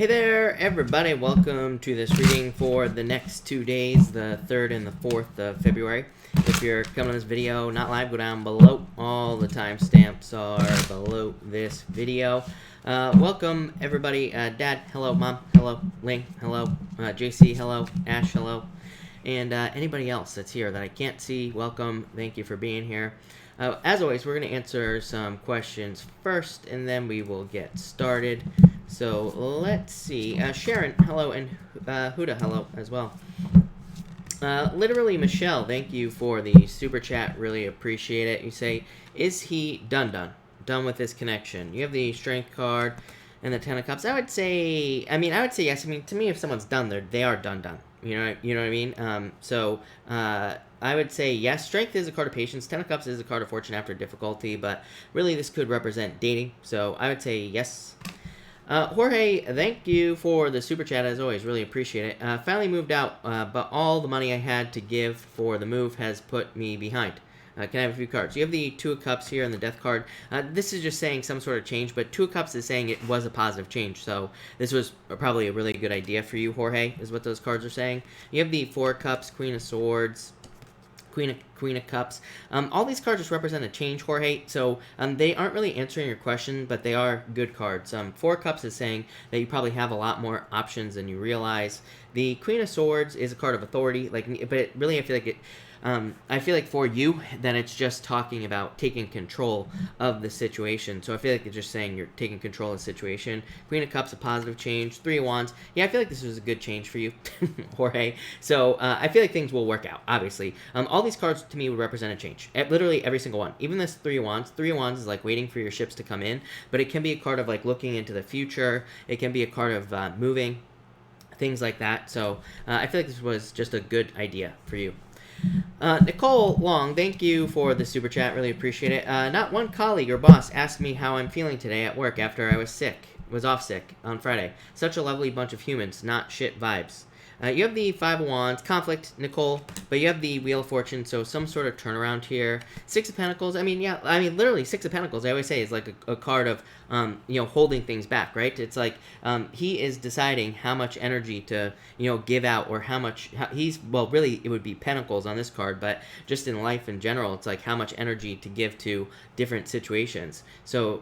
Hey there, everybody. Welcome to this reading for the next 2 days, the 3rd and the 4th of February. If you're coming to this video not live, go down below. All the timestamps are below this video. Welcome, everybody. Dad, hello. Mom, hello. Ling, hello. JC, hello. Ash, hello. And anybody else that's here that I can't see, welcome. Thank you for being here. As always, we're going to answer some questions first, and then we will get started. So let's see. Sharon, hello, and Huda, hello as well. Literally, Michelle, thank you for the super chat. Really appreciate it. You say, is he done with this connection? You have the Strength card and the Ten of Cups. I would say yes. I mean, to me, if someone's done, they are done. You know what I mean? I would say yes. Strength is a card of patience. Ten of Cups is a card of fortune after difficulty, but really this could represent dating. So I would say yes. Jorge, thank you for the super chat as always. Really appreciate it. Finally moved out, but all the money I had to give for the move has put me behind. Can I have a few cards? You have the Two of Cups here and the Death card. This is just saying some sort of change, but Two of Cups is saying it was a positive change. So this was probably a really good idea for you, Jorge, is what those cards are saying. You have the Four of Cups, Queen of Swords, Queen of Cups. All these cards just represent a change, Jorge. So they aren't really answering your question, but they are good cards. Four of Cups is saying that you probably have a lot more options than you realize. The Queen of Swords is a card of authority, but really I feel like for you, then it's just talking about taking control of the situation. So I feel like it's just saying you're taking control of the situation. Queen of Cups, a positive change. Three of Wands. Yeah, I feel like this was a good change for you, Jorge. So I feel like things will work out, obviously. All these cards, to me, would represent a change. Literally every single one. Even this Three of Wands. Three of Wands is like waiting for your ships to come in, but it can be a card of like looking into the future. It can be a card of moving, things like that. So I feel like this was just a good idea for you. Nicole Long, thank you for the super chat. Really appreciate it. Not one colleague or boss asked me how I'm feeling today at work after I was off sick on Friday. Such a lovely bunch of humans, not shit vibes. You have the Five of Wands, conflict, Nicole, but you have the Wheel of Fortune, so some sort of turnaround here. Six of Pentacles, literally Six of Pentacles, I always say, is like a card of, holding things back, right? It's like he is deciding how much energy to, give out, or really, it would be Pentacles on this card, but just in life in general, it's like how much energy to give to different situations. So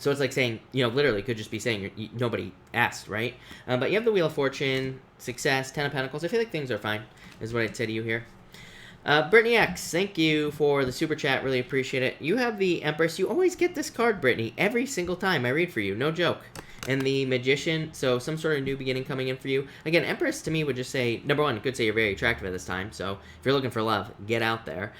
it's like saying, literally could just be saying nobody asked, right? But you have the Wheel of Fortune, success, Ten of Pentacles. I feel like things are fine, is what I'd say to you here. Brittany X, thank you for the super chat. Really appreciate it. You have the Empress. You always get this card, Brittany, every single time I read for you. No joke. And the Magician, so some sort of new beginning coming in for you. Again, Empress to me would just say, number one, it could say you're very attractive at this time. So if you're looking for love, get out there.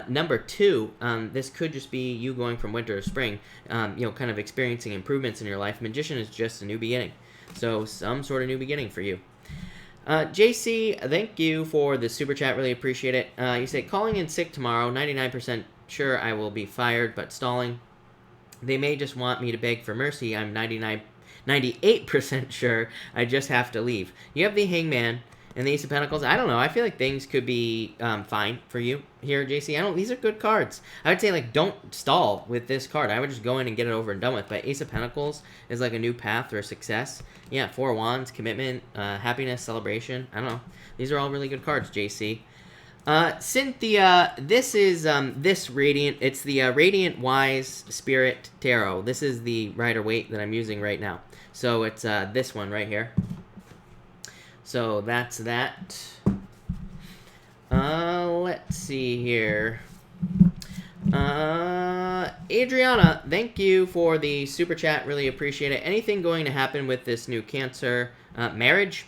Number two, this could just be you going from winter to spring, kind of experiencing improvements in your life. Magician is just a new beginning. So some sort of new beginning for you. JC, thank you for the super chat. Really appreciate it. You say, calling in sick tomorrow. 99% sure I will be fired, but stalling. They may just want me to beg for mercy. I'm 98% sure I just have to leave. You have the Hangman and the Ace of Pentacles. I don't know. I feel like things could be fine for you here, JC. These are good cards. I would say, don't stall with this card. I would just go in and get it over and done with. But Ace of Pentacles is like a new path or success. Yeah, Four of Wands, commitment, happiness, celebration. I don't know. These are all really good cards, JC. Cynthia, this is this Radiant. It's the Radiant Wise Spirit Tarot. This is the Rider-Waite that I'm using right now. So it's this one right here. So that's that. Let's see here. Adriana, thank you for the super chat. Really appreciate it. Anything going to happen with this new Cancer marriage?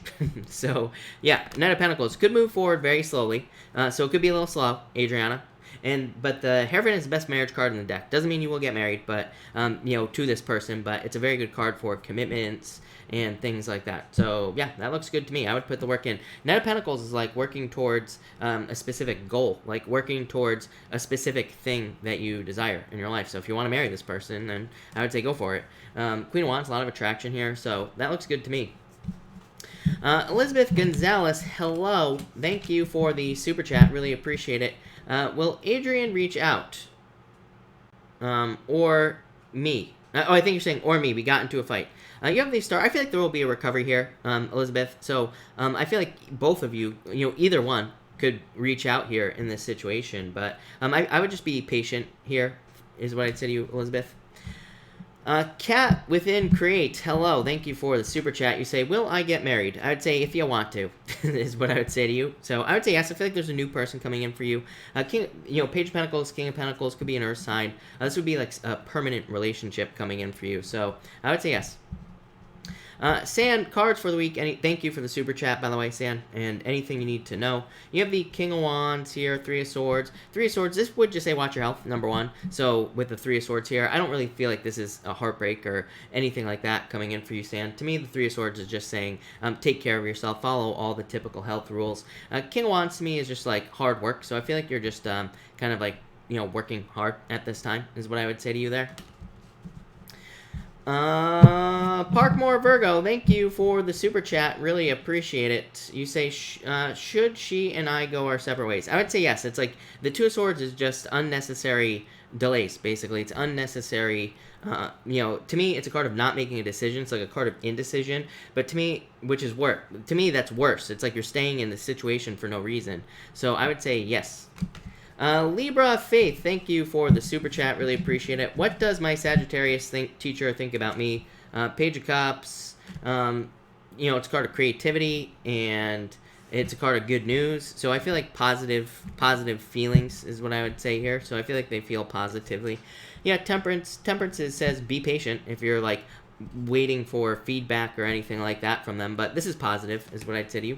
So yeah, Knight of Pentacles could move forward very slowly. So it could be a little slow, Adriana. But the Hierophant is the best marriage card in the deck. Doesn't mean you will get married, but to this person. But it's a very good card for commitments and things like that. So yeah, that looks good to me. I would put the work in. Knight of Pentacles is like working towards a specific goal, like working towards a specific thing that you desire in your life. So if you want to marry this person, then I would say go for it. Queen of Wands, a lot of attraction here, so that looks good to me. Elizabeth Gonzalez, hello. Thank you for the super chat. Really appreciate it. Will Adrian reach out? Or me? Oh, I think you're saying, or me, we got into a fight. You have the star. I feel like there will be a recovery here, Elizabeth. So I feel like both of you, either one could reach out here in this situation. But I would just be patient here, is what I'd say to you, Elizabeth. Cat Within Create, hello, thank you for the super chat. You say, will I get married? I would say, if you want to, is what I would say to you. So I would say yes. I feel like there's a new person coming in for you. Page of Pentacles, King of Pentacles could be an Earth sign. This would be like a permanent relationship coming in for you. So I would say yes. San, cards for the week. Thank you for the super chat, by the way, San, and anything you need to know. You have the King of Wands here, Three of Swords. Three of Swords, this would just say watch your health, number one. So with the Three of Swords here, I don't really feel like this is a heartbreak or anything like that coming in for you, San. To me, the Three of Swords is just saying take care of yourself, follow all the typical health rules. King of Wands to me is just like hard work, so I feel like you're just kind of like, working hard at this time, is what I would say to you there. Parkmore Virgo, thank you for the super chat. Really appreciate it. You say, should she and I go our separate ways? I would say yes. It's like the Two of Swords is just unnecessary delays, basically. It's unnecessary. To me, it's a card of not making a decision. It's like a card of indecision. But to me, to me, that's worse. It's like you're staying in the situation for no reason. So I would say yes. Libra Faith, thank you for the super chat. Really appreciate it. What does my Sagittarius teacher think about me? Page of Cups. It's a card of creativity and it's a card of good news. So I feel like positive feelings is what I would say here. So I feel like they feel positively. Yeah, Temperance. Temperance says be patient if you're like waiting for feedback or anything like that from them. But this is positive, is what I'd say to you.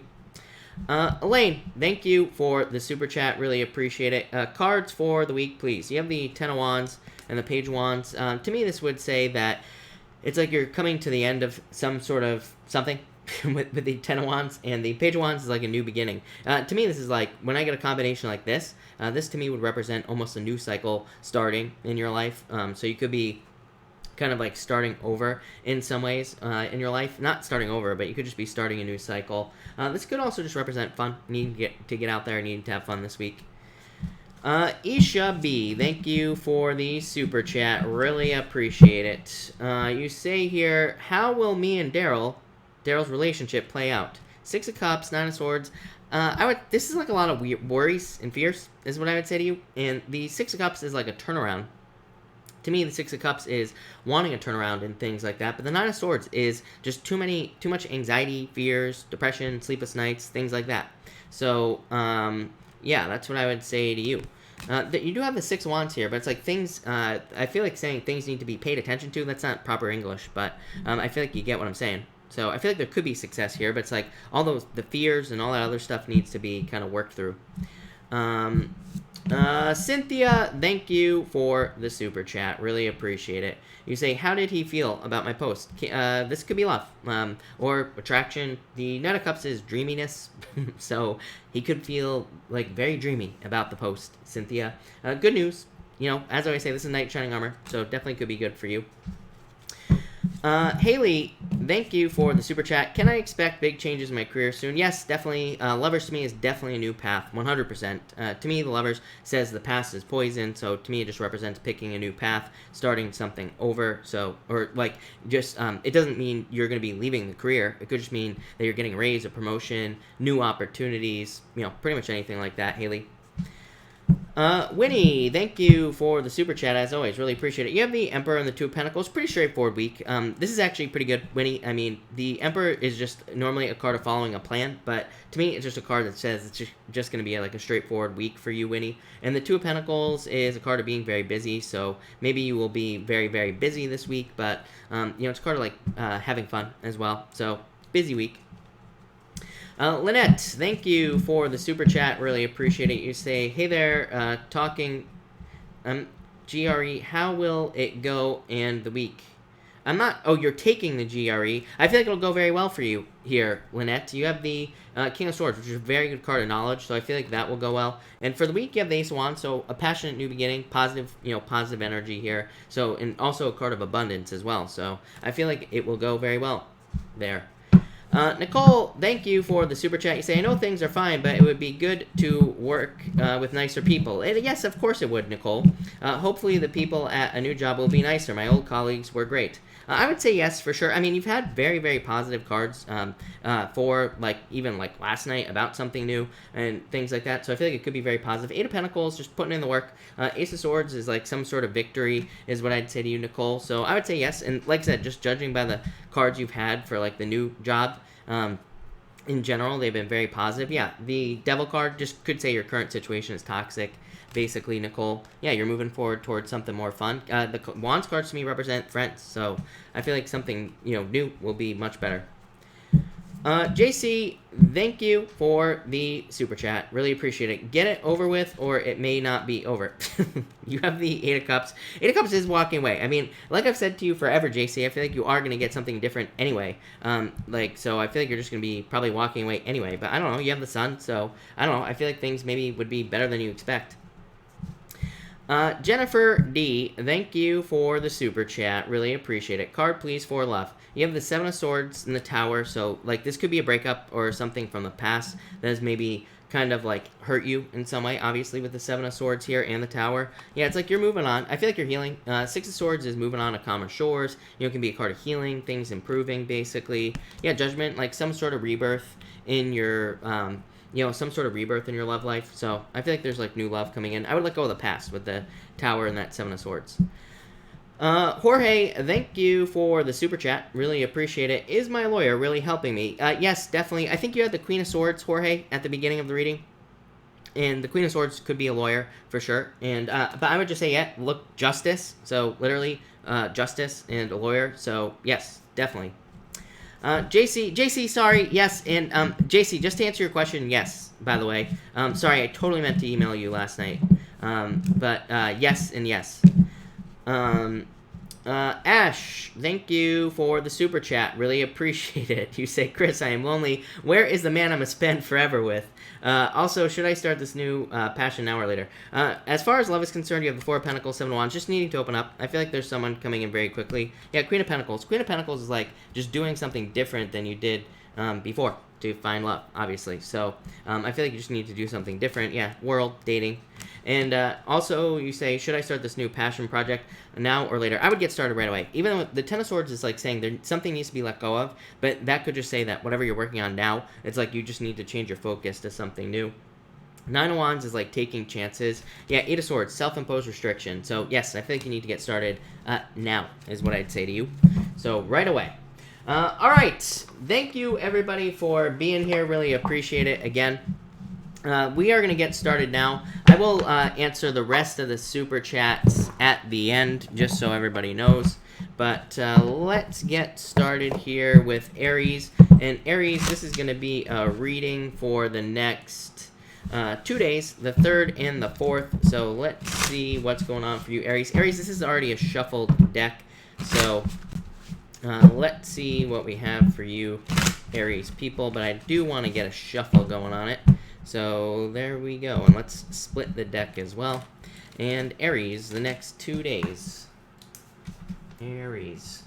Elaine, thank you for the super chat. Really appreciate it. Cards for the week, please. You have the Ten of Wands and the Page of Wands. To me, this would say that it's like you're coming to the end of some sort of something with the Ten of Wands, and the Page of Wands is like a new beginning. To me, this is like, when I get a combination like this, this to me would represent almost a new cycle starting in your life. So you could be kind of like starting over in some ways in your life. Not starting over, but you could just be starting a new cycle. This could also just represent fun. Needing to get out there, needing to have fun this week. Isha B, thank you for the super chat. Really appreciate it. You say here, how will me and Daryl's relationship play out? Six of Cups, Nine of Swords. This is like a lot of worries and fears, is what I would say to you. And the Six of Cups is like a turnaround. To me, the Six of Cups is wanting a turnaround and things like that. But the Nine of Swords is just too much anxiety, fears, depression, sleepless nights, things like that. So, yeah, that's what I would say to you. You do have the Six of Wands here, but it's like things, I feel like saying things need to be paid attention to. That's not proper English, but I feel like you get what I'm saying. So I feel like there could be success here, but it's like all the fears and all that other stuff needs to be kind of worked through. Cynthia, thank you for the super chat. Really appreciate it. You say, how did he feel about my post? This could be love or attraction. The Knight of Cups is dreaminess, so he could feel like very dreamy about the post, Cynthia. Good news. As I always say, this is Knight Shining Armor, so definitely could be good for you. Haley, thank you for the super chat. Can I expect big changes in my career soon? Yes, definitely. Lovers to me is definitely a new path, 100%. To me, the Lovers says the past is poison, so to me it just represents picking a new path, starting something over. So, or like, just, it doesn't mean you're going to be leaving the career. It could just mean that you're getting a raise, a promotion, new opportunities, pretty much anything like that, Haley. Winnie, thank you for the super chat, as always. Really appreciate it. You have the Emperor and the Two of Pentacles. Pretty straightforward week. This is actually pretty good, Winnie. I mean, the Emperor is just normally a card of following a plan, but to me, it's just a card that says it's just going to be like a straightforward week for you, Winnie. And the Two of Pentacles is a card of being very busy, so maybe you will be very, very busy this week, but, it's a card of, like, having fun as well. So, busy week. Lynette, thank you for the super chat. Really appreciate it. You say, hey there, talking, GRE, how will it go and the week? You're taking the GRE. I feel like it'll go very well for you here, Lynette. You have the King of Swords, which is a very good card of knowledge, so I feel like that will go well. And for the week, you have the Ace of Wands, so a passionate new beginning, positive energy here. So, and also a card of abundance as well. So I feel like it will go very well there. Nicole, thank you for the super chat. You say, I know things are fine, but it would be good to work with nicer people. And yes, of course it would, Nicole. Hopefully the people at a new job will be nicer. My old colleagues were great. I would say yes, for sure. I mean, you've had very, very positive cards for, like, even, like, last night about something new and things like that. So I feel like it could be very positive. Eight of Pentacles, just putting in the work. Ace of Swords is, like, some sort of victory is what I'd say to you, Nicole. So I would say yes. And like I said, just judging by the cards you've had for, like, the new job, in general, they've been very positive. Yeah, the Devil card just could say your current situation is toxic. Basically, Nicole, yeah, you're moving forward towards something more fun. The Wands cards to me represent friends, so I feel like something, new will be much better. JC, thank you for the super chat. Really appreciate it. Get it over with, or it may not be over. You have the Eight of Cups. Eight of Cups is walking away. I mean, like I've said to you forever, JC, I feel like you are going to get something different anyway. So I feel like you're just going to be probably walking away anyway. But I don't know. You have the Sun, so I don't know. I feel like things maybe would be better than you expect. Jennifer D, thank you for the super chat. Really appreciate it. Card, please, for love. You have the Seven of Swords in the Tower, so, like, this could be a breakup or something from the past that has maybe kind of, like, hurt you in some way, obviously, with the Seven of Swords here and the Tower. Yeah, it's like you're moving on. I feel like you're healing. Six of Swords is moving on to calmer shores. It can be a card of healing, things improving, basically. Yeah, Judgment, like, some sort of rebirth in your, some sort of rebirth in your love life. So I feel like there's, like, new love coming in. I would let go of the past with the Tower and that Seven of Swords. Jorge, thank you for the super chat. Really appreciate it. Is my lawyer really helping me? Yes, definitely. I think you had the Queen of Swords, Jorge, at the beginning of the reading. And the Queen of Swords could be a lawyer, for sure. And but I would just say, yeah, look, justice. So, literally, justice and a lawyer. So, yes, definitely. JC, sorry, yes, and, JC, just to answer your question, yes, by the way. Sorry, I totally meant to email you last night. But yes and yes. Ash, thank you for the super chat. Really appreciate it. You say, Chris, I am lonely. Where is the man I'm gonna spend forever with? Also, should I start this new passion now or later? As far as love is concerned, you have the Four of Pentacles, Seven of Wands, just needing to open up. I feel like there's someone coming in very quickly. Yeah, Queen of Pentacles. Queen of Pentacles is like just doing something different than you did before to find love, obviously. So I feel like you just need to do something different. Yeah, world, dating. And also, you say, should I start this new passion project now or later? I would get started right away. Even though the Ten of Swords is like saying there something needs to be let go of, but that could just say that whatever you're working on now, it's like you just need to change your focus to something new. Nine of Wands is like taking chances. Yeah, Eight of Swords, self-imposed restriction. So yes, I feel like you need to get started now is what I'd say to you. So right away. All right. Thank you, everybody, for being here. Really appreciate it again. We are going to get started now. I will answer the rest of the super chats at the end, just so everybody knows. But let's get started here with Aries. And Aries, this is going to be a reading for the next 2 days, the 3rd and the 4th. So let's see what's going on for you, Aries. Aries, this is already a shuffled deck. So let's see what we have for you, Aries people. But I do want to get a shuffle going on it. So there we go, and let's split the deck as well. And Aries, the next 2 days. Aries.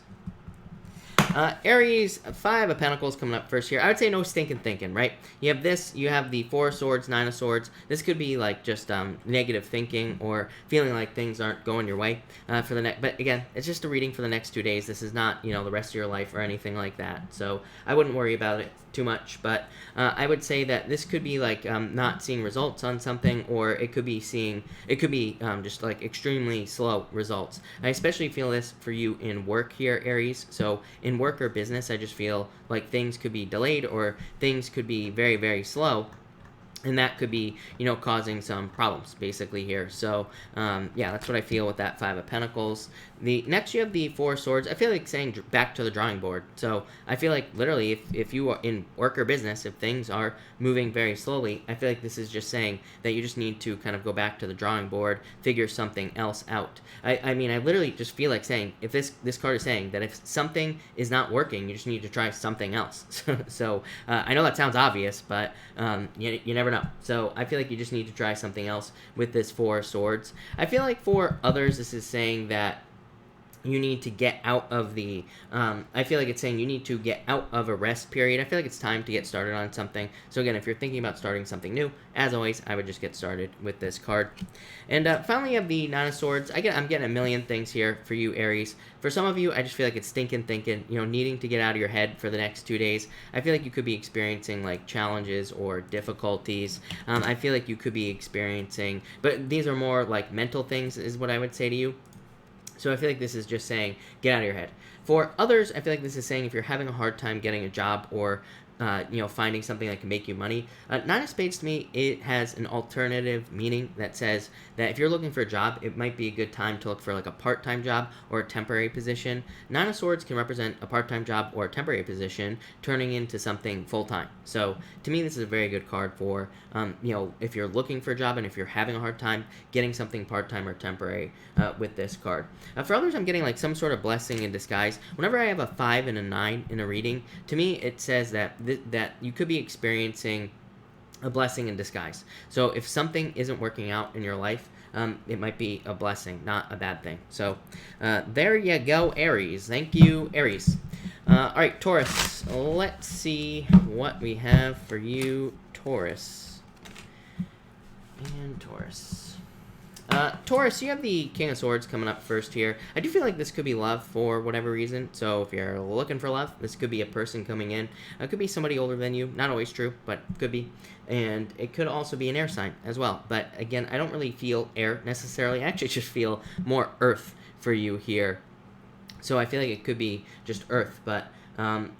Aries, Five of Pentacles coming up first here. I would say no stinking thinking, right? You have this, you have the Four of Swords, Nine of Swords. This could be like just negative thinking or feeling like things aren't going your way for the next. But again, it's just a reading for the next 2 days. This is not, the rest of your life or anything like that. So I wouldn't worry about it too much. But I would say that this could be like not seeing results on something, or it could be just like extremely slow results. I especially feel this for you in work here, Aries. So in work or business, I just feel like things could be delayed or things could be very, very slow. And that could be, causing some problems, basically, here. So, yeah, that's what I feel with that Five of Pentacles. The next, you have the Four of Swords. I feel like saying back to the drawing board. So, I feel like, literally, if you are in work or business, if things are moving very slowly, I feel like this is just saying that you just need to kind of go back to the drawing board, figure something else out. I mean, I literally just feel like saying, if this card is saying that if something is not working, you just need to try something else. So, I know that sounds obvious, but you never know. So I feel like you just need to try something else with this Four of Swords. I feel like for others, this is saying that you need to get out of the, I feel like it's saying you need to get out of a rest period. I feel like it's time to get started on something. So again, if you're thinking about starting something new, as always, I would just get started with this card. And finally, you have the Nine of Swords. I'm getting a million things here for you, Aries. For some of you, I just feel like it's stinking thinking, needing to get out of your head for the next 2 days. I feel like you could be experiencing like challenges or difficulties. I feel like you could be experiencing, but these are more like mental things is what I would say to you. So I feel like this is just saying, get out of your head. For others, I feel like this is saying if you're having a hard time getting a job or, finding something that can make you money. Nine of Spades, to me, it has an alternative meaning that says that if you're looking for a job, it might be a good time to look for like a part-time job or a temporary position. Nine of Swords can represent a part-time job or a temporary position turning into something full-time. So to me, this is a very good card for, if you're looking for a job and if you're having a hard time getting something part-time or temporary with this card. For others, I'm getting like some sort of blessing in disguise. Whenever I have a 5 and a 9 in a reading, to me, it says that that you could be experiencing a blessing in disguise. So if something isn't working out in your life, it might be a blessing, not a bad thing. So there you go, Aries. Thank you, Aries. All right, Taurus. Let's see what we have for you, Taurus. And Taurus. Taurus, you have the King of Swords coming up first here. I do feel like this could be love for whatever reason. So if you're looking for love, this could be a person coming in. It could be somebody older than you. Not always true, but could be. And it could also be an air sign as well. But again, I don't really feel air necessarily. I actually just feel more earth for you here. So I feel like it could be just earth, but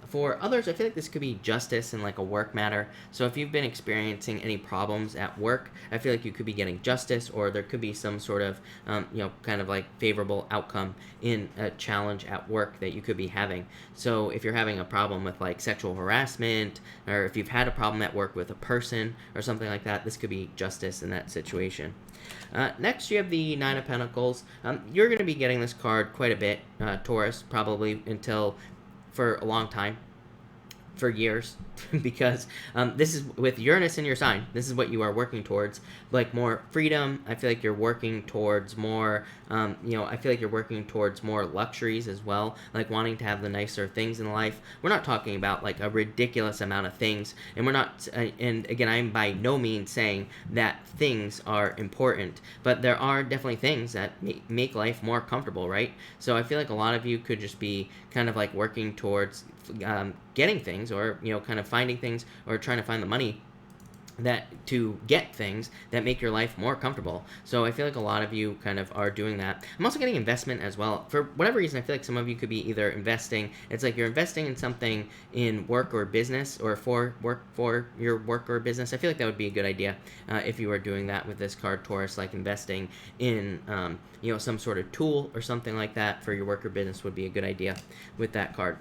for others, I feel like this could be justice in like a work matter. So if you've been experiencing any problems at work, I feel like you could be getting justice, or there could be some sort of, kind of like favorable outcome in a challenge at work that you could be having. So if you're having a problem with like sexual harassment, or if you've had a problem at work with a person or something like that, this could be justice in that situation. Next, you have the Nine of Pentacles. You're going to be getting this card quite a bit, Taurus, probably for a long time, for years, because this is with Uranus in your sign. This is what you are working towards, like more freedom. I feel like you're working towards more, I feel like you're working towards more luxuries as well, like wanting to have the nicer things in life. We're not talking about like a ridiculous amount of things, and we're not, and again, I'm by no means saying that things are important, but there are definitely things that make life more comfortable, right? So I feel like a lot of you could just be kind of like working towards getting things, or kind of finding things, or trying to find the money to get things that make your life more comfortable. So I feel like a lot of you kind of are doing that. I'm also getting investment as well. For whatever reason, I feel like some of you could be either investing, it's like you're investing in something in work or business, or for your work or business. I feel like that would be a good idea if you were doing that with this card, Taurus, like investing in some sort of tool or something like that for your work or business would be a good idea with that card.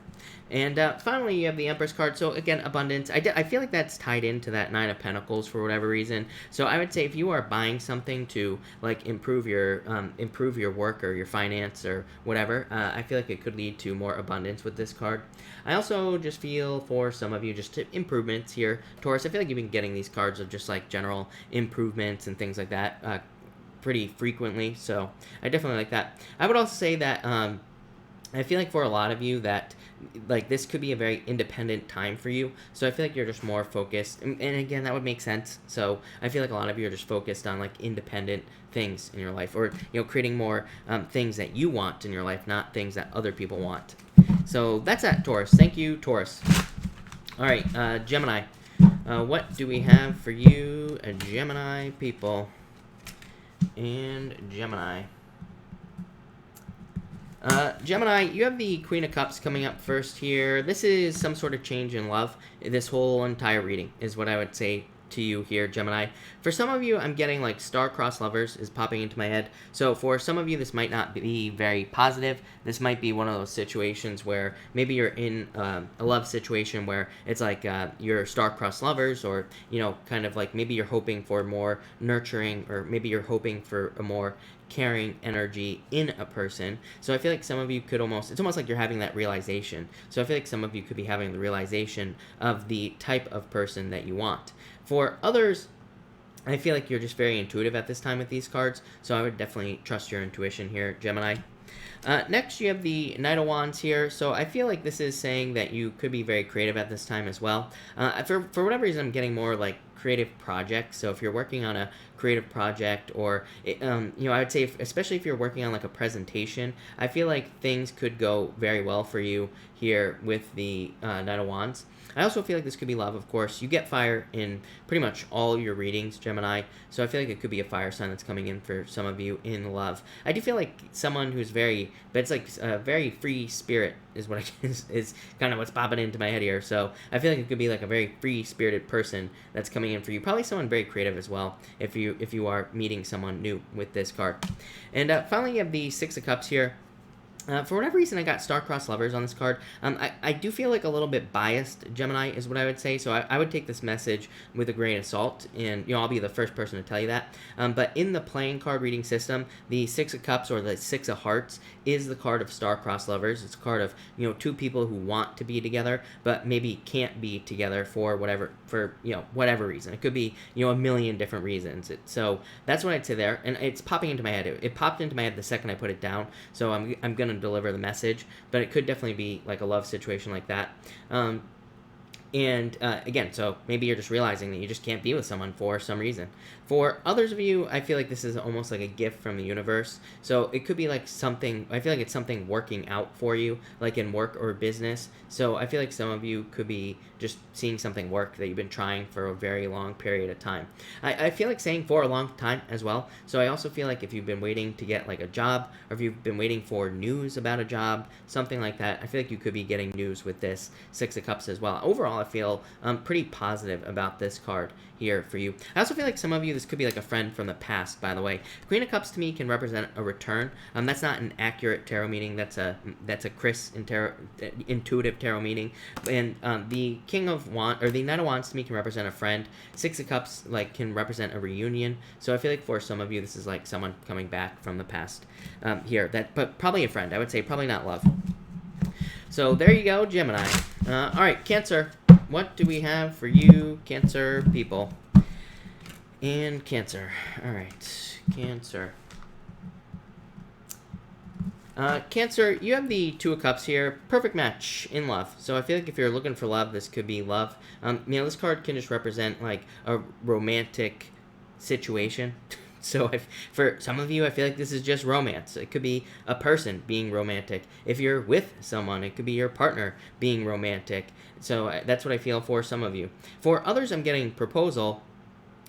And finally, you have the Empress card. So again, abundance. I feel like that's tied into that Nine of Pentacles for whatever reason. So I would say if you are buying something to like improve your work or your finance or whatever, I feel like it could lead to more abundance with this card. I also just feel for some of you just improvements here, Taurus. I feel like you've been getting these cards of just like general improvements and things like that pretty frequently. So I definitely like that. I would also say that I feel like for a lot of you that like this could be a very independent time for you. So I feel like you're just more focused, and again, that would make sense. So I feel like a lot of you are just focused on like independent things in your life, or creating more things that you want in your life, not things that other people want. So that's that, Taurus. Thank you, Taurus. All right, Gemini. What do we have for you, Gemini people? And Gemini. Gemini, you have the Queen of Cups coming up first here. This is some sort of change in love. This whole entire reading is what I would say to you here, Gemini. For some of you, I'm getting like star-crossed lovers is popping into my head. So for some of you, this might not be very positive. This might be one of those situations where maybe you're in a love situation where it's like you're star-crossed lovers, or kind of like maybe you're hoping for more nurturing, or maybe you're hoping for a more caring energy in a person. So I feel like some of you could it's almost like you're having that realization. So I feel like some of you could be having the realization of the type of person that you want. For others, I feel like you're just very intuitive at this time with these cards, so I would definitely trust your intuition here, Gemini. Next, you have the Knight of Wands here. So I feel like this is saying that you could be very creative at this time as well. For whatever reason, I'm getting more like creative projects. So if you're working on a creative project, or I would say especially if you're working on like a presentation, I feel like things could go very well for you here with the Knight of Wands. I also feel like this could be love, of course. You get fire in pretty much all your readings, Gemini, so I feel like it could be a fire sign that's coming in for some of you in love. I do feel like someone who's but it's like a very free spirit is what is kind of what's popping into my head here. So I feel like it could be like a very free-spirited person that's coming in for you. Probably someone very creative as well, if you are meeting someone new with this card. And finally, you have the Six of Cups here. For whatever reason, I got star-crossed lovers on this card. I do feel like a little bit biased, Gemini, is what I would say. So I would take this message with a grain of salt, and I'll be the first person to tell you that. But in the playing card reading system, the Six of Cups or the Six of Hearts is the card of star-crossed lovers. It's a card of two people who want to be together, but maybe can't be together for whatever reason. It could be a million different reasons. So that's what I'd say there, and it's popping into my head. It popped into my head the second I put it down. So I'm gonna deliver the message, but it could definitely be like a love situation like that. Again, so maybe you're just realizing that you just can't be with someone for some reason. For others of you, I feel like this is almost like a gift from the universe. So it could be like something, I feel like it's something working out for you, like in work or business. So I feel like some of you could be just seeing something work that you've been trying for a very long period of time. I feel like saying for a long time as well. So I also feel like if you've been waiting to get like a job, or if you've been waiting for news about a job, something like that, I feel like you could be getting news with this Six of Cups as well. Overall, I feel pretty positive about this card here for you. I also feel like some of you, this could be like a friend from the past, by the way. Queen of Cups to me can represent a return. That's not an accurate tarot meaning. That's a Chris intuitive tarot meaning. And the King of Wands, or the Knight of Wands to me can represent a friend. Six of Cups can represent a reunion. So I feel like for some of you, this is like someone coming back from the past here. But probably a friend. I would say probably not love. So there you go, Gemini. All right, Cancer. What do we have for you, Cancer people? And Cancer. All right, Cancer. Cancer, you have the Two of Cups here. Perfect match in love. So I feel like if you're looking for love, this could be love. This card can just represent like a romantic situation. So for some of you, I feel like this is just romance. It could be a person being romantic. If you're with someone, it could be your partner being romantic. So that's what I feel for some of you. For others, I'm getting proposal.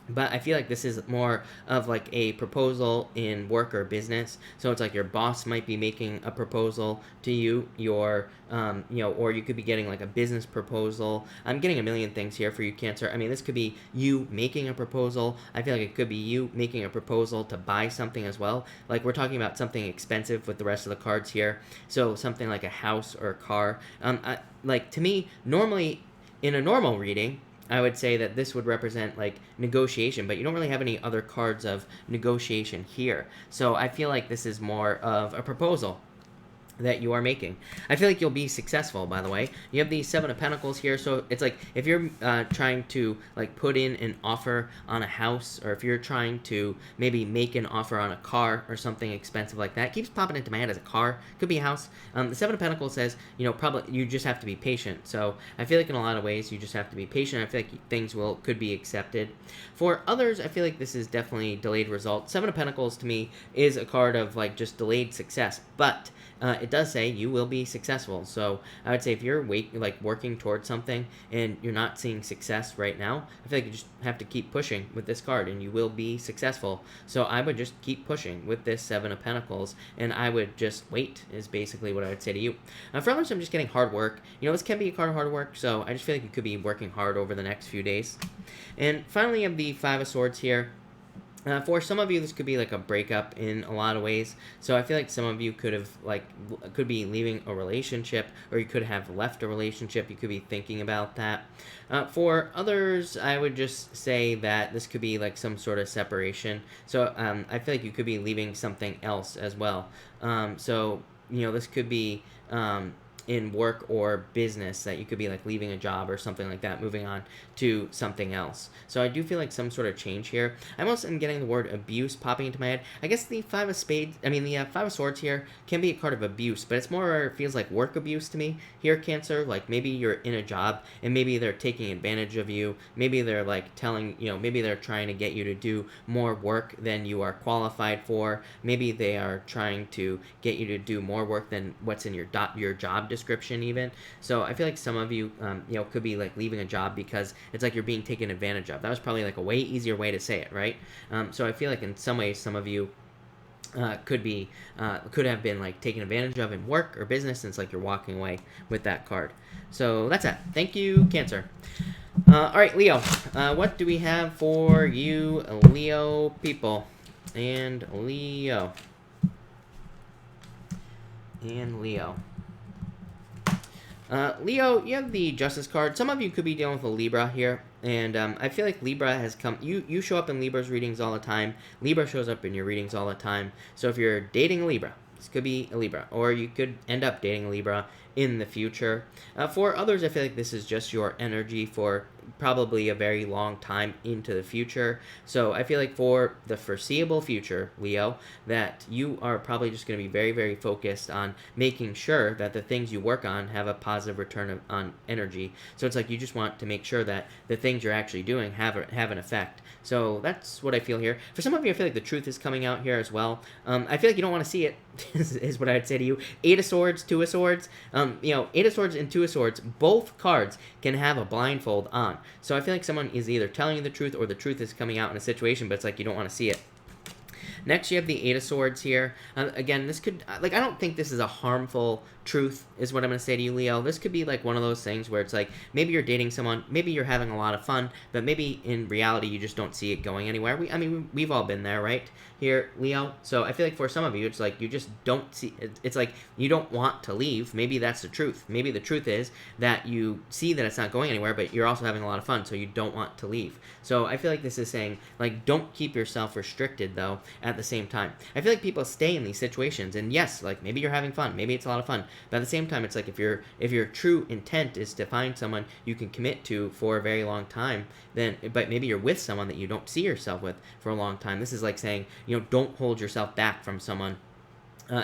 But I feel like this is more of like a proposal in work or business. So it's like your boss might be making a proposal to you, or you could be getting like a business proposal. I'm getting a million things here for you, Cancer. I mean, this could be you making a proposal. I feel like it could be you making a proposal to buy something as well. Like we're talking about something expensive with the rest of the cards here. So something like a house or a car. Like to me, normally in a normal reading, I would say that this would represent like negotiation, but you don't really have any other cards of negotiation here. So I feel like this is more of a proposal that you are making. I feel like you'll be successful, by the way. You have the Seven of Pentacles here, so it's like if you're trying to like put in an offer on a house, or if you're trying to maybe make an offer on a car or something expensive like that. It keeps popping into my head as a car. Could be a house. The Seven of Pentacles says, probably you just have to be patient. So I feel like in a lot of ways you just have to be patient. I feel like things could be accepted. For others, I feel like this is definitely delayed result. Seven of Pentacles to me is a card of like just delayed success, but it does say you will be successful. So I would say if you're working towards something and you're not seeing success right now, I feel like you just have to keep pushing with this card and you will be successful. So I would just keep pushing with this Seven of Pentacles, and I would just wait is basically what I would say to you. For others, I'm just getting hard work. This can be a card of hard work, so I just feel like you could be working hard over the next few days. And finally, you have the Five of Swords here. For some of you, this could be like a breakup in a lot of ways. So I feel like some of you could be leaving a relationship, or you could have left a relationship. You could be thinking about that. For others, I would just say that this could be like some sort of separation. So I feel like you could be leaving something else as well. This could be in work or business, that you could be like leaving a job or something like that, moving on to something else. So I do feel like some sort of change here. I'm also getting the word abuse popping into my head. I guess the Five of Spades, I mean the Five of Swords here can be a card of abuse, but it's more, it feels like work abuse to me here, Cancer. Like maybe you're in a job and maybe they're taking advantage of you. Maybe they're like telling, maybe they're trying to get you to do more work than you are qualified for. Maybe they are trying to get you to do more work than what's in your job description even. So I feel like some of you, could be like leaving a job because it's like you're being taken advantage of. That was probably like a way easier way to say it, right? So I feel like in some ways, some of you could have been like taken advantage of in work or business, and it's like you're walking away with that card. So that's it. Thank you, Cancer. All right, Leo. What do we have for you, Leo people? And Leo. Leo, you have the Justice card. Some of you could be dealing with a Libra here, and I feel like Libra has come. You show up in Libra's readings all the time. Libra shows up in your readings all the time. So if you're dating a Libra, this could be a Libra, or you could end up dating a Libra in the future. For others, I feel like this is just your energy for probably a very long time into the future. So I feel like for the foreseeable future, Leo, that you are probably just going to be very, very focused on making sure that the things you work on have a positive return on energy. So it's like you just want to make sure that the things you're actually doing have an effect. So that's what I feel here. For some of you, I feel like the truth is coming out here as well. I feel like you don't want to see it, is what I'd say to you. Eight of Swords, Two of Swords. Eight of Swords and Two of Swords, both cards can have a blindfold on. So I feel like someone is either telling you the truth or the truth is coming out in a situation, but it's like you don't want to see it. Next, you have the Eight of Swords here. Again, this could, I don't think this is a harmful truth, is what I'm going to say to you, Leo. This could be like one of those things where it's like, maybe you're dating someone, maybe you're having a lot of fun, but maybe in reality, you just don't see it going anywhere. We've all been there, right? Here, Leo. So I feel like for some of you, it's like you just don't see, it's like you don't want to leave. Maybe that's the truth. Maybe the truth is that you see that it's not going anywhere, but you're also having a lot of fun, so you don't want to leave. So I feel like this is saying, like, don't keep yourself restricted, though, at the same time. I feel like people stay in these situations, and yes, like, maybe you're having fun, maybe it's a lot of fun, but at the same time, it's like if your true intent is to find someone you can commit to for a very long time, but maybe you're with someone that you don't see yourself with for a long time. This is like saying, don't hold yourself back from someone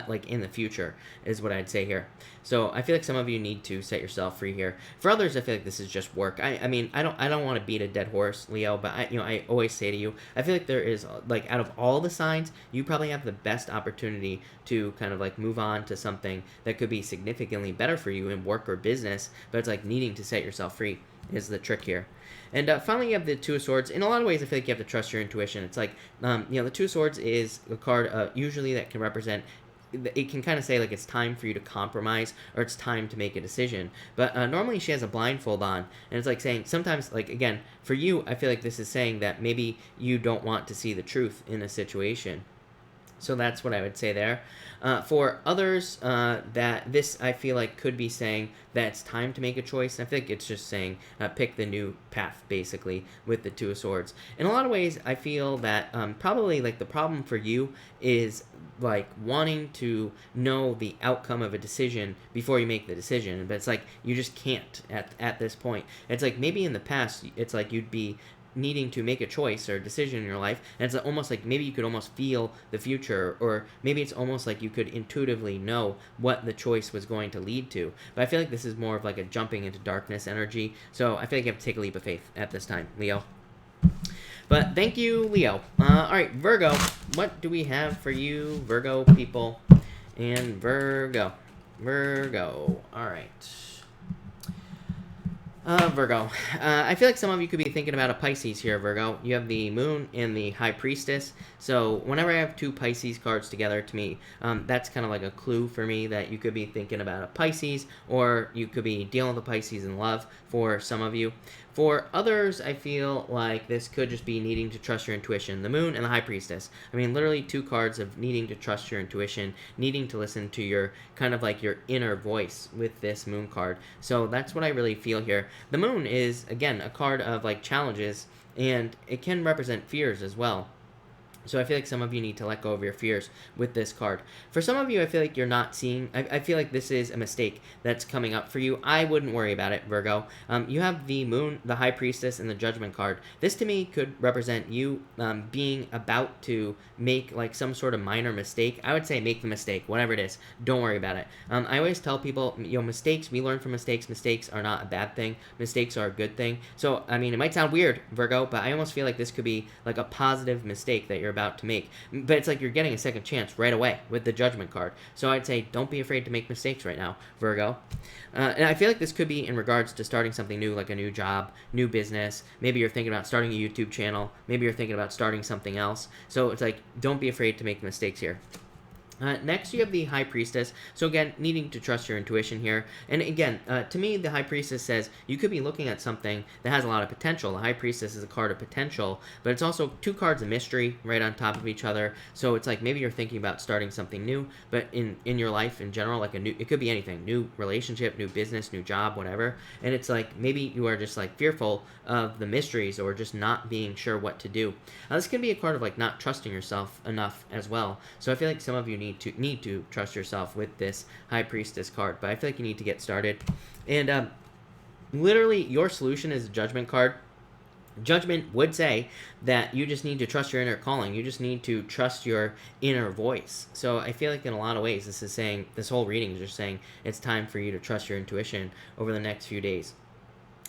like in the future, is what I'd say here. So I feel like some of you need to set yourself free here. For others, I feel like this is just work. I don't want to beat a dead horse, Leo, but I always say to you, I feel like there is, like, out of all the signs, you probably have the best opportunity to kind of like move on to something that could be significantly better for you in work or business, but it's like needing to set yourself free is the trick here. And finally, you have the Two of Swords. In a lot of ways, I feel like you have to trust your intuition. It's like, the Two of Swords is a card usually that can represent, it can kind of say like it's time for you to compromise or it's time to make a decision. But normally she has a blindfold on, and it's like saying sometimes, like, again, for you, I feel like this is saying that maybe you don't want to see the truth in a situation. So that's what I would say there. For others, that this, I feel like, could be saying that it's time to make a choice. I think it's just saying pick the new path, basically, with the Two of Swords. In a lot of ways, I feel that probably like the problem for you is like wanting to know the outcome of a decision before you make the decision. But it's like you just can't at this point. It's like maybe in the past, it's like you'd be needing to make a choice or a decision in your life, and it's almost like maybe you could almost feel the future, or maybe it's almost like you could intuitively know what the choice was going to lead to. But I feel like this is more of like a jumping into darkness energy, so I feel like you have to take a leap of faith at this time, Leo. But thank you, Leo. All right, Virgo, what do we have for you, Virgo people? And Virgo, all right. Virgo. I feel like some of you could be thinking about a Pisces here, Virgo. You have the Moon and the High Priestess. So whenever I have two Pisces cards together, to me, that's kind of like a clue for me that you could be thinking about a Pisces, or you could be dealing with a Pisces in love for some of you. For others, I feel like this could just be needing to trust your intuition. The Moon and the High Priestess. I mean, literally two cards of needing to trust your intuition, needing to listen to your, kind of like your inner voice with this Moon card. So that's what I really feel here. The Moon is, again, a card of like challenges, and it can represent fears as well. So I feel like some of you need to let go of your fears with this card. For some of you, I feel like you're not seeing, I feel like this is a mistake that's coming up for you. I wouldn't worry about it, Virgo. You have the Moon, the High Priestess, and the Judgment card. This to me could represent you being about to make like some sort of minor mistake. I would say make the mistake, whatever it is. Don't worry about it. I always tell people, mistakes, we learn from mistakes. Mistakes are not a bad thing. Mistakes are a good thing. So, I mean, it might sound weird, Virgo, but I almost feel like this could be like a positive mistake that you're about to make. But it's like you're getting a second chance right away with the Judgment card. So I'd say don't be afraid to make mistakes right now, Virgo. And I feel like this could be in regards to starting something new, like a new job, new business. Maybe you're thinking about starting a YouTube channel. Maybe you're thinking about starting something else. So it's like, don't be afraid to make mistakes here. Next, you have the High Priestess. So again, needing to trust your intuition here. And again, to me, the High Priestess says you could be looking at something that has a lot of potential. The High Priestess is a card of potential, but it's also two cards of mystery right on top of each other. So it's like maybe you're thinking about starting something new, but in your life in general, like it could be anything, new relationship, new business, new job, whatever. And it's like maybe you are just like fearful of the mysteries or just not being sure what to do. This can be a card of like not trusting yourself enough as well. So I feel like some of you need to trust yourself with this High Priestess card, but I feel like you need to get started. And literally, your solution is a Judgment card. Judgment would say that you just need to trust your inner calling. You just need to trust your inner voice. So I feel like in a lot of ways, this is saying, this whole reading is just saying it's time for you to trust your intuition over the next few days.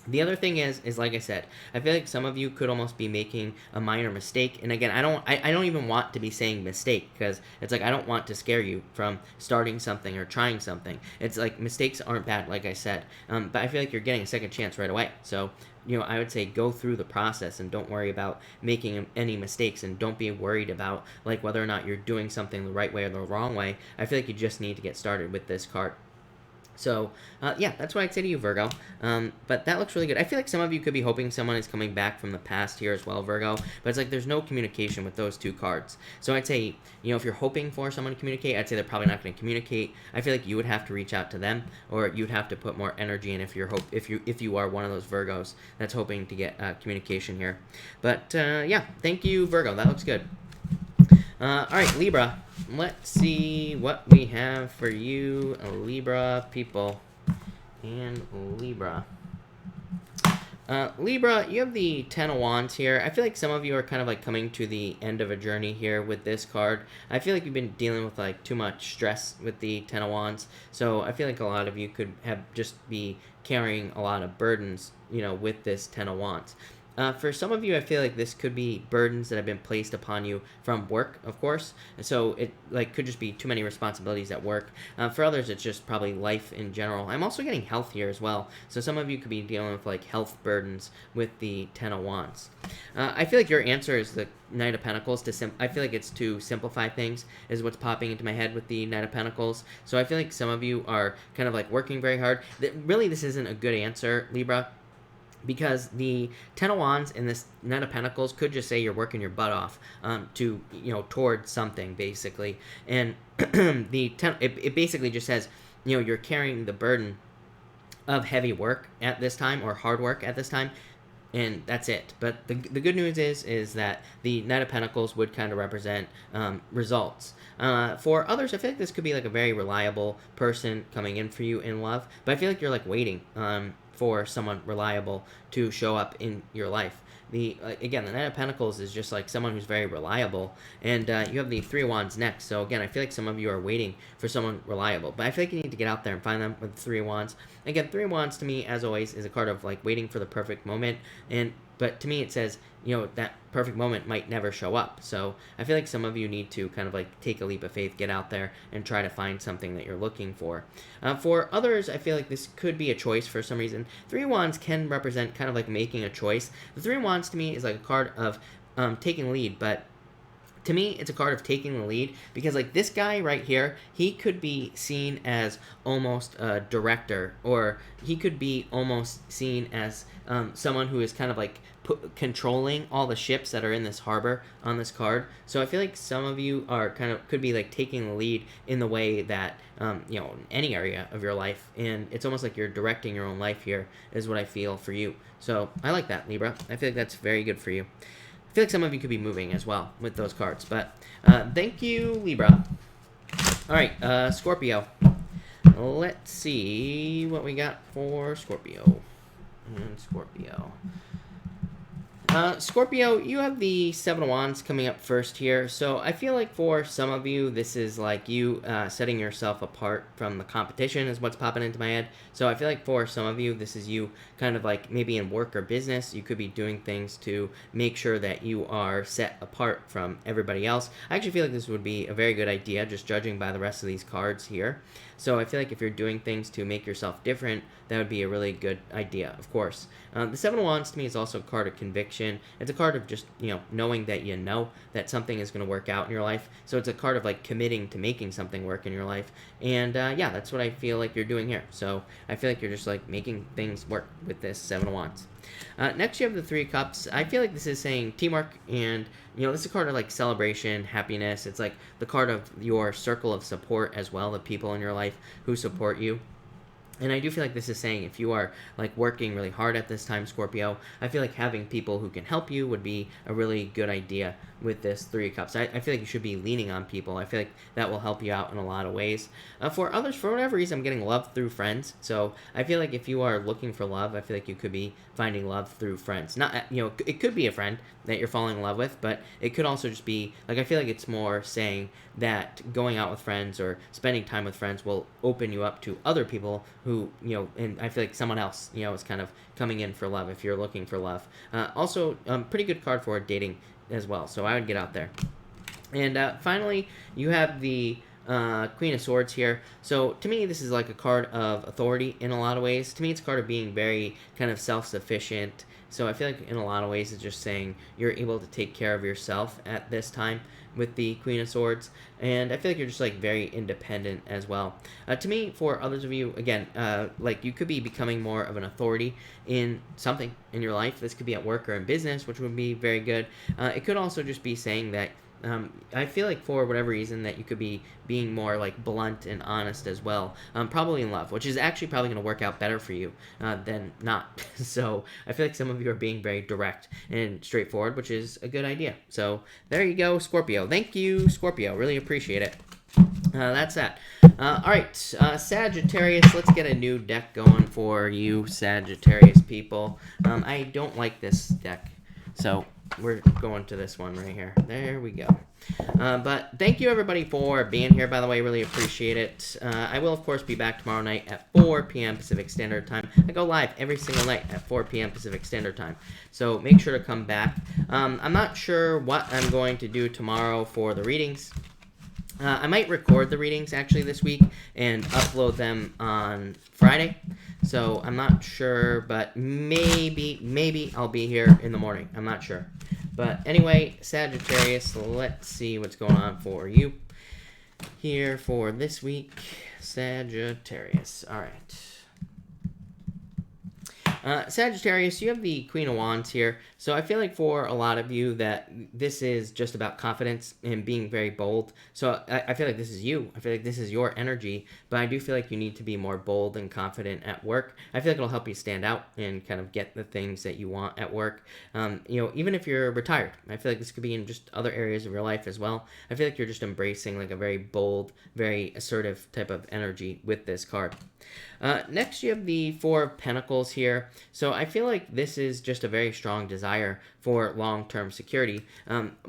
The other thing is like I said, I feel like some of you could almost be making a minor mistake. And again, I don't even want to be saying mistake, because it's like I don't want to scare you from starting something or trying something. It's like mistakes aren't bad, like I said. But I feel like you're getting a second chance right away. So, I would say go through the process and don't worry about making any mistakes, and don't be worried about like whether or not you're doing something the right way or the wrong way. I feel like you just need to get started with this card. So, yeah, that's what I'd say to you, Virgo. But that looks really good. I feel like some of you could be hoping someone is coming back from the past here as well, Virgo. But it's like there's no communication with those two cards. So I'd say, if you're hoping for someone to communicate, I'd say they're probably not going to communicate. I feel like you would have to reach out to them, or you'd have to put more energy in if you are one of those Virgos that's hoping to get communication here. But, yeah, thank you, Virgo. That looks good. All right, Libra. Let's see what we have for you, Libra people. And Libra. Libra, you have the Ten of Wands here. I feel like some of you are kind of like coming to the end of a journey here with this card. I feel like you've been dealing with like too much stress with the Ten of Wands. So I feel like a lot of you could have just be carrying a lot of burdens, with this Ten of Wands. For some of you, I feel like this could be burdens that have been placed upon you from work, of course. So it could just be too many responsibilities at work. For others, it's just probably life in general. I'm also getting health here as well. So some of you could be dealing with like health burdens with the Ten of Wands. I feel like your answer is the Knight of Pentacles. I feel like it's to simplify things is what's popping into my head with the Knight of Pentacles. So I feel like some of you are kind of like working very hard. Really, this isn't a good answer, Libra, because the Ten of Wands and this Knight of Pentacles could just say you're working your butt off towards something, basically. And it basically just says, you're carrying the burden of heavy work at this time, or hard work at this time, and that's it. But the good news is that the Knight of Pentacles would kind of represent results. For others, I feel like this could be like a very reliable person coming in for you in love, but I feel like you're like waiting for someone reliable to show up in your life. Again, the Knight of Pentacles is just like someone who's very reliable, and you have the Three of Wands next. So again, I feel like some of you are waiting for someone reliable, but I feel like you need to get out there and find them with the Three of Wands. Again, Three of Wands to me, as always, is a card of like waiting for the perfect moment, but to me it says, that perfect moment might never show up. So I feel like some of you need to kind of like take a leap of faith, get out there, and try to find something that you're looking for. For others, I feel like this could be a choice for some reason. Three of Wands can represent kind of like making a choice. The Three of Wands to me is like a card of taking lead, but to me, it's a card of taking the lead, because like this guy right here, he could be seen as almost a director, or he could be almost seen as someone who is kind of like controlling all the ships that are in this harbor on this card. So I feel like some of you are could be like taking the lead in the way that, in any area of your life. And it's almost like you're directing your own life here is what I feel for you. So I like that, Libra. I feel like that's very good for you. I feel like some of you could be moving as well with those cards. But thank you, Libra. All right, Scorpio. Let's see what we got for Scorpio. Scorpio. Scorpio, you have the Seven of Wands coming up first here. So I feel like for some of you, this is like you setting yourself apart from the competition is what's popping into my head. So I feel like for some of you, this is you kind of like maybe in work or business, you could be doing things to make sure that you are set apart from everybody else. I actually feel like this would be a very good idea, just judging by the rest of these cards here. So I feel like if you're doing things to make yourself different, that would be a really good idea, of course. The Seven of Wands to me is also a card of conviction. It's a card of just, knowing that you know that something is going to work out in your life. So it's a card of like committing to making something work in your life. And yeah, that's what I feel like you're doing here. So I feel like you're just like making things work with this Seven of Wands. Next you have the Three of Cups. I feel like this is saying teamwork, and this is a card of like celebration, happiness. It's like the card of your circle of support as well, the people in your life who support you. And I do feel like this is saying if you are like working really hard at this time, Scorpio, I feel like having people who can help you would be a really good idea with this Three of Cups. I feel like you should be leaning on people. I feel like that will help you out in a lot of ways. For others, for whatever reason, I'm getting love through friends. So I feel like if you are looking for love, I feel like you could be finding love through friends. Not, it could be a friend that you're falling in love with, but it could also just be, like, I feel like it's more saying that going out with friends or spending time with friends will open you up to other people who, and I feel like someone else, is kind of coming in for love if you're looking for love. Also, pretty good card for dating as well, so I would get out there. And finally, you have the Queen of Swords here. So to me, this is like a card of authority in a lot of ways. To me, it's a card of being very kind of self-sufficient. So I feel like in a lot of ways, it's just saying you're able to take care of yourself at this time with the Queen of Swords. And I feel like you're just like very independent as well. To me, for others of you, again, like you could be becoming more of an authority in something in your life. This could be at work or in business, which would be very good. It could also just be saying that I feel like for whatever reason that you could be being more like blunt and honest as well, probably in love, which is actually probably going to work out better for you than not. So I feel like some of you are being very direct and straightforward, which is a good idea. So there you go, Scorpio. Thank you, Scorpio. Really appreciate it. That's that. All right, Sagittarius, let's get a new deck going for you, Sagittarius people. I don't like this deck, so we're going to this one right here. There we go. But thank you, everybody, for being here, by the way. Really appreciate it. I will, of course, be back tomorrow night at 4 p.m. Pacific Standard Time. I go live every single night at 4 p.m. Pacific Standard Time. So make sure to come back. I'm not sure what I'm going to do tomorrow for the readings. I might record the readings, actually, this week and upload them on Friday. So I'm not sure, but maybe I'll be here in the morning. I'm not sure. But anyway, Sagittarius, let's see what's going on for you here for this week. Sagittarius. All right. Sagittarius, you have the Queen of Wands here. So I feel like for a lot of you that this is just about confidence and being very bold. So I feel like this is you. I feel like this is your energy. But I do feel like you need to be more bold and confident at work. I feel like it'll help you stand out and kind of get the things that you want at work. Even if you're retired, I feel like this could be in just other areas of your life as well. I feel like you're just embracing like a very bold, very assertive type of energy with this card. Next, you have the Four of Pentacles here. So I feel like this is just a very strong desire for long-term security,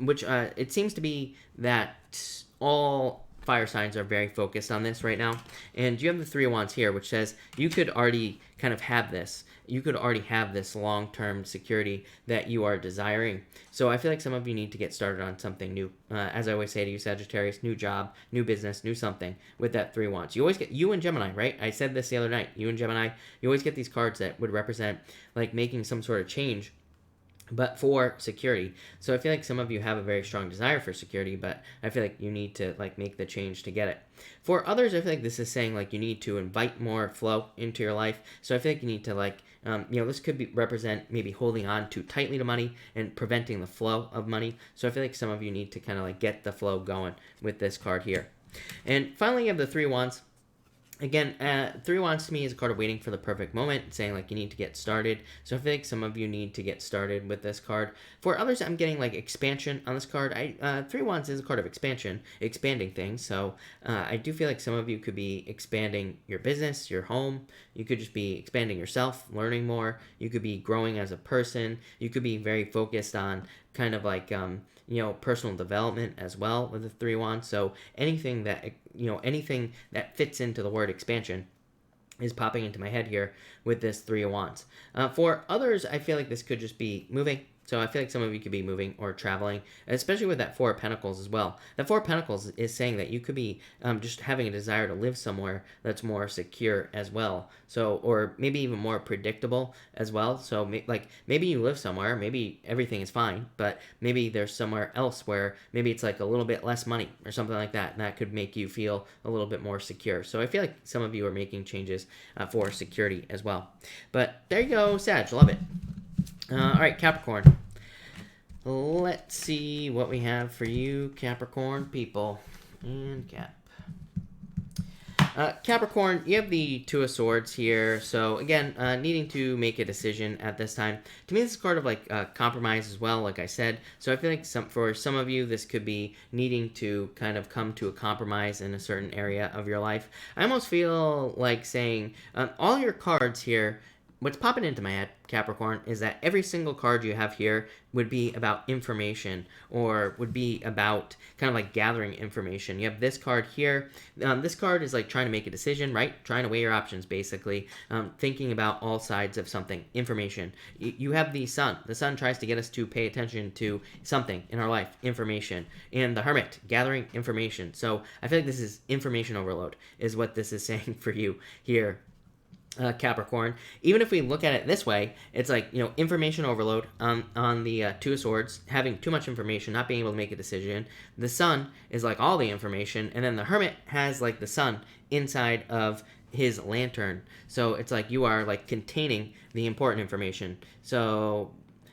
which it seems to be that all fire signs are very focused on this right now. And you have the Three of Wands here, which says you could already kind of have this. You could already have this long-term security that you are desiring. So I feel like some of you need to get started on something new. As I always say to you, Sagittarius, new job, new business, new something with that Three of Wands. You always get, you and Gemini, right? I said this the other night. You and Gemini, you always get these cards that would represent like making some sort of change, but for security. So I feel like some of you have a very strong desire for security, but I feel like you need to like make the change to get it. For others, I feel like this is saying like you need to invite more flow into your life. So I feel like you need to like, this could represent maybe holding on too tightly to money and preventing the flow of money. So I feel like some of you need to kind of like get the flow going with this card here. And finally, you have the Three of Wands. Again, Three of Wands to me is a card of waiting for the perfect moment, saying like you need to get started. So I feel like some of you need to get started with this card. For others, I'm getting like expansion on this card. Three of Wands is a card of expansion, expanding things. So I do feel like some of you could be expanding your business, your home. You could just be expanding yourself, learning more. You could be growing as a person. You could be very focused on kind of like personal development as well with the Three of Wands. So anything that fits into the word expansion is popping into my head here with this Three of Wands. For others, I feel like this could just be moving. So I feel like some of you could be moving or traveling, especially with that Four of Pentacles as well. That Four of Pentacles is saying that you could be just having a desire to live somewhere that's more secure as well. So, or maybe even more predictable as well. So maybe you live somewhere, maybe everything is fine, but maybe there's somewhere else where maybe it's like a little bit less money or something like that. And that could make you feel a little bit more secure. So I feel like some of you are making changes for security as well. But there you go, Sag, love it. All right, Capricorn. Let's see what we have for you, Capricorn people. And Cap. Capricorn, you have the Two of Swords here. So again, needing to make a decision at this time. To me, this is part of like compromise as well, like I said. So I feel like for some of you, this could be needing to kind of come to a compromise in a certain area of your life. I almost feel like saying all your cards here, what's popping into my head, Capricorn, is that every single card you have here would be about information or would be about kind of like gathering information. You have this card here. This card is like trying to make a decision, right? Trying to weigh your options, basically. Thinking about all sides of something. Information. You have the Sun. The Sun tries to get us to pay attention to something in our life. Information. And the Hermit, gathering information. So I feel like this is information overload is what this is saying for you here. Capricorn. Even if we look at it this way, it's like, information overload on the Two of Swords, having too much information, not being able to make a decision. The Sun is like all the information, and then the Hermit has like the Sun inside of his lantern. So it's like you are like containing the important information. So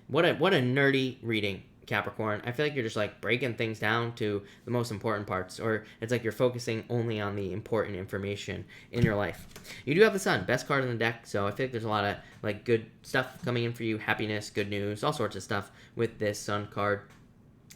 what a nerdy reading, Capricorn. I feel like you're just like breaking things down to the most important parts, or it's like you're focusing only on the important information in your life. You do have the Sun, best card in the deck, so I feel like there's a lot of like good stuff coming in for you, happiness, good news, all sorts of stuff with this Sun card.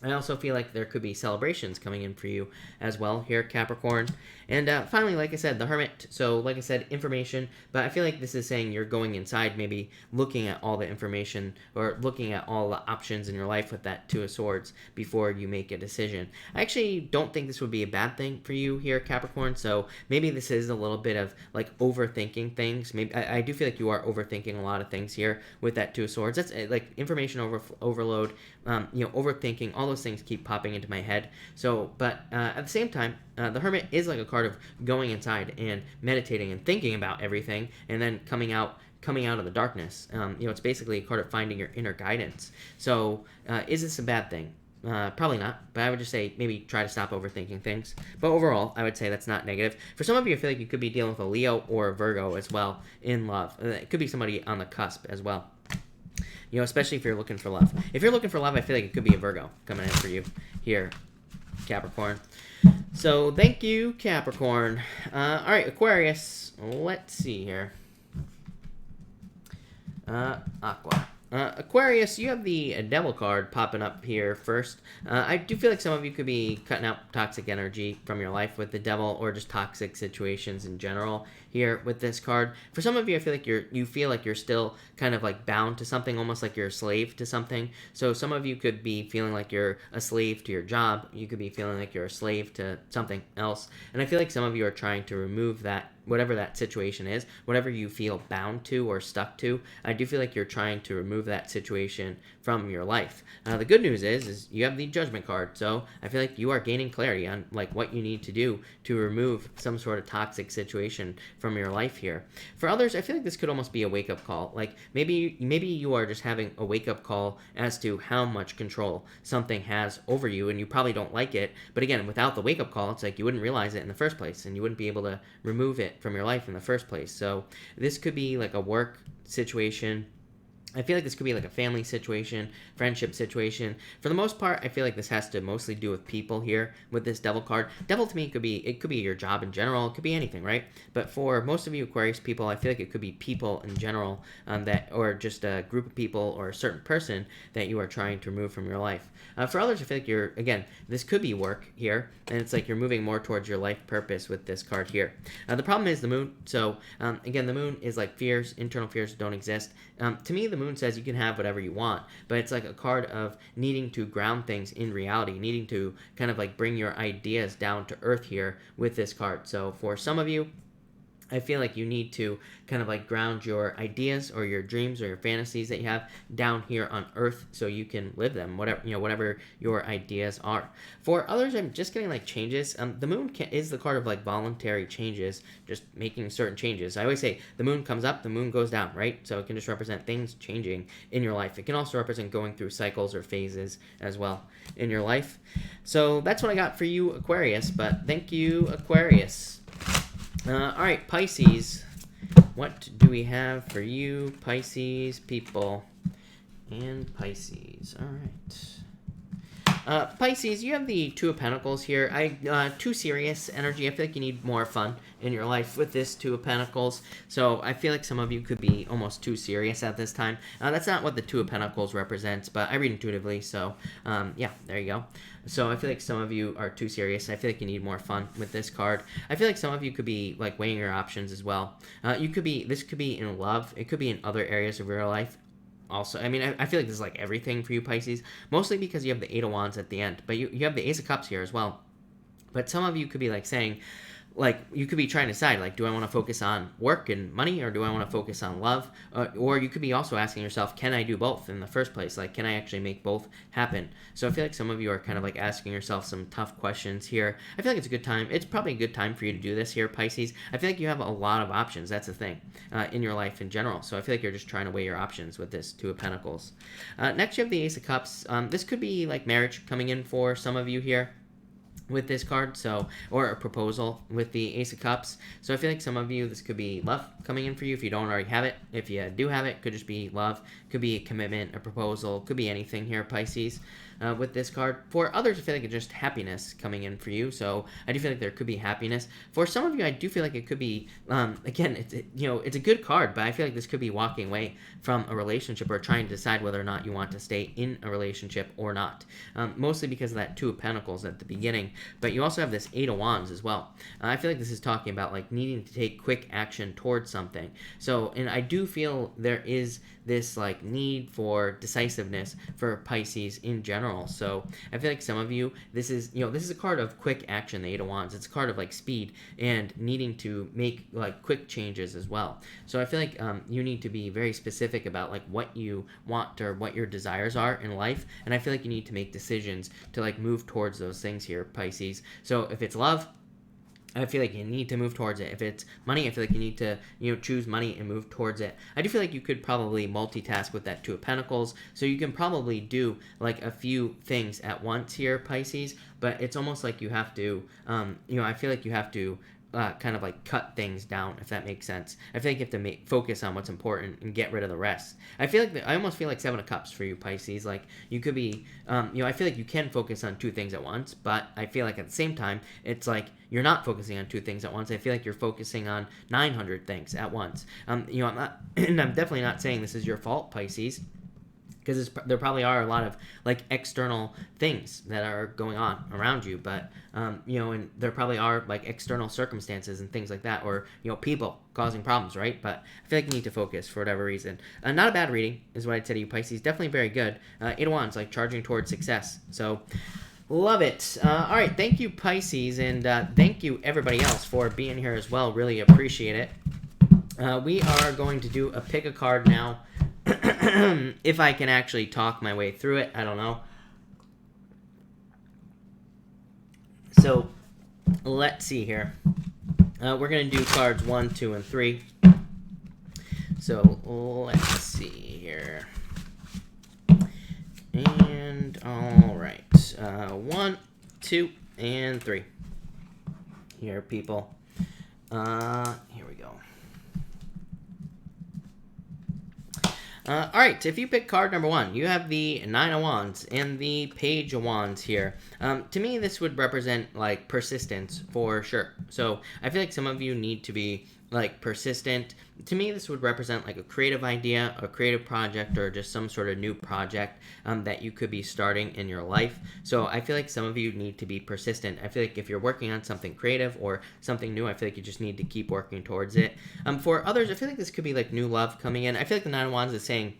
I also feel like there could be celebrations coming in for you as well here, Capricorn. And finally, like I said, the Hermit. So like I said, information, but I feel like this is saying you're going inside, maybe looking at all the information or looking at all the options in your life with that Two of Swords before you make a decision. I actually don't think this would be a bad thing for you here, Capricorn. So maybe this is a little bit of like overthinking things. Maybe I do feel like you are overthinking a lot of things here with that Two of Swords. That's like information overload, overthinking, all those things keep popping into my head. So, but at the same time, the Hermit is like a card of going inside and meditating and thinking about everything, and then coming out of the darkness. It's basically a card of finding your inner guidance. So, is this a bad thing? Probably not, but I would just say maybe try to stop overthinking things. But overall, I would say that's not negative. For some of you, I feel like you could be dealing with a Leo or a Virgo as well in love. It could be somebody on the cusp as well. Especially if you're looking for love. If you're looking for love, I feel like it could be a Virgo coming in for you here, Capricorn. So, thank you, Capricorn. All right, Aquarius. Let's see here. Aqua. Aquarius, you have the Devil card popping up here first. I do feel like some of you could be cutting out toxic energy from your life with the Devil, or just toxic situations in general here with this card. For some of you, I feel like you feel like you're still kind of like bound to something, almost like you're a slave to something. So some of you could be feeling like you're a slave to your job. You could be feeling like you're a slave to something else. And I feel like some of you are trying to remove that, whatever that situation is, whatever you feel bound to or stuck to. I do feel like you're trying to remove that situation from your life. The good news is you have the Judgment card. So I feel like you are gaining clarity on like what you need to do to remove some sort of toxic situation from your life here. For others, I feel like this could almost be a wake-up call. Like maybe you are just having a wake-up call as to how much control something has over you, and you probably don't like it. But again, without the wake-up call, it's like you wouldn't realize it in the first place, and you wouldn't be able to remove it from your life in the first place. So this could be like a work situation I feel like this could be like a family situation, friendship situation. For the most part, I feel like this has to mostly do with people here with this Devil card. Devil to me could be your job in general. It could be anything, right? But for most of you Aquarius people, I feel like it could be people in general, or just a group of people or a certain person that you are trying to remove from your life. For others, I feel like again, this could be work here, and it's like you're moving more towards your life purpose with this card here. The problem is the moon. So again, the moon is like fears, internal fears don't exist. To me, the moon says you can have whatever you want, but it's like a card of needing to ground things in reality, needing to kind of like bring your ideas down to earth here with this card. So for some of you, I feel like you need to kind of like ground your ideas or your dreams or your fantasies that you have down here on earth so you can live them, whatever your ideas are. For others, I'm just getting like changes. The moon is the card of like voluntary changes, just making certain changes. I always say the moon comes up, the moon goes down, right? So it can just represent things changing in your life. It can also represent going through cycles or phases as well in your life. So that's what I got for you, Aquarius, but thank you, Aquarius. All right, Pisces, what do we have for you, Pisces people and Pisces? All right. Pisces, you have the Two of Pentacles here. Too serious energy. I feel like you need more fun in your life with this Two of Pentacles. So I feel like some of you could be almost too serious at this time. That's not what the Two of Pentacles represents, but I read intuitively. So yeah, there you go. So I feel like some of you are too serious. I feel like you need more fun with this card. I feel like some of you could be like weighing your options as well. This could be in love. It could be in other areas of your life. Also, I mean, I feel like this is like everything for you, Pisces, mostly because you have the Eight of Wands at the end, but you have the Ace of Cups here as well. But some of you could be like saying, like, you could be trying to decide, like, do I want to focus on work and money, or do I want to focus on love? Or you could be also asking yourself, can I do both in the first place? Like, can I actually make both happen? So I feel like some of you are kind of like asking yourself some tough questions here. I feel like it's a good time. It's probably a good time for you to do this here, Pisces. I feel like you have a lot of options. That's the thing in your life in general. So I feel like you're just trying to weigh your options with this Two of Pentacles. Next, you have the Ace of Cups. This could be like marriage coming in for some of you here with this card, or a proposal with the Ace of Cups. So I feel like some of you, this could be love coming in for you if you don't already have it. If you do have it, could just be love, could be a commitment, a proposal, could be anything here, Pisces, with this card. For others, I feel like it's just happiness coming in for you. So I do feel like there could be happiness. For some of you, I do feel like it could be, again, it's a good card, but I feel like this could be walking away from a relationship or trying to decide whether or not you want to stay in a relationship or not. Mostly because of that Two of Pentacles at the beginning. But you also have this Eight of Wands as well. I feel like this is talking about like needing to take quick action towards something. So, and I do feel there is this like need for decisiveness for Pisces in general. So I feel like some of you, this is a card of quick action, the Eight of Wands. It's a card of like speed and needing to make like quick changes as well. So I feel like you need to be very specific about like what you want or what your desires are in life. And I feel like you need to make decisions to like move towards those things here, Pisces. So if it's love, I feel like you need to move towards it. If it's money, I feel like you need to, choose money and move towards it. I do feel like you could probably multitask with that Two of Pentacles. So you can probably do like a few things at once here, Pisces. But it's almost like you have to, I feel like you have to kind of like cut things down, if that makes sense. I feel like you have to focus on what's important and get rid of the rest. I feel like I almost feel like Seven of Cups for you, Pisces. Like you could be, I feel like you can focus on two things at once, but I feel like at the same time, it's like you're not focusing on two things at once. I feel like you're focusing on 900 things at once. I'm not, and I'm definitely not saying this is your fault, Pisces, because there probably are a lot of like external things that are going on around you, but and there probably are like external circumstances and things like that, or people causing problems, right? But I feel like you need to focus for whatever reason. Not a bad reading is what I'd say to you, Pisces. Definitely very good. Eight of Wands, like charging towards success. So love it. All right, thank you, Pisces, and thank you everybody else for being here as well. Really appreciate it. We are going to do a pick a card now. If I can actually talk my way through it, I don't know. So let's see here. We're going to do cards 1, 2, and 3. So let's see here. And all right. 1, 2, and 3. Here, people. Here we go. All right, if you pick card number 1, you have the Nine of Wands and the Page of Wands here. To me, this would represent, like, persistence for sure. So I feel like some of you need to be, like, persistent. To me, this would represent, like, a creative idea, a creative project, or just some sort of new project that you could be starting in your life. So I feel like some of you need to be persistent. I feel like if you're working on something creative or something new, I feel like you just need to keep working towards it. For others, I feel like this could be, like, new love coming in. I feel like the Nine of Wands is saying,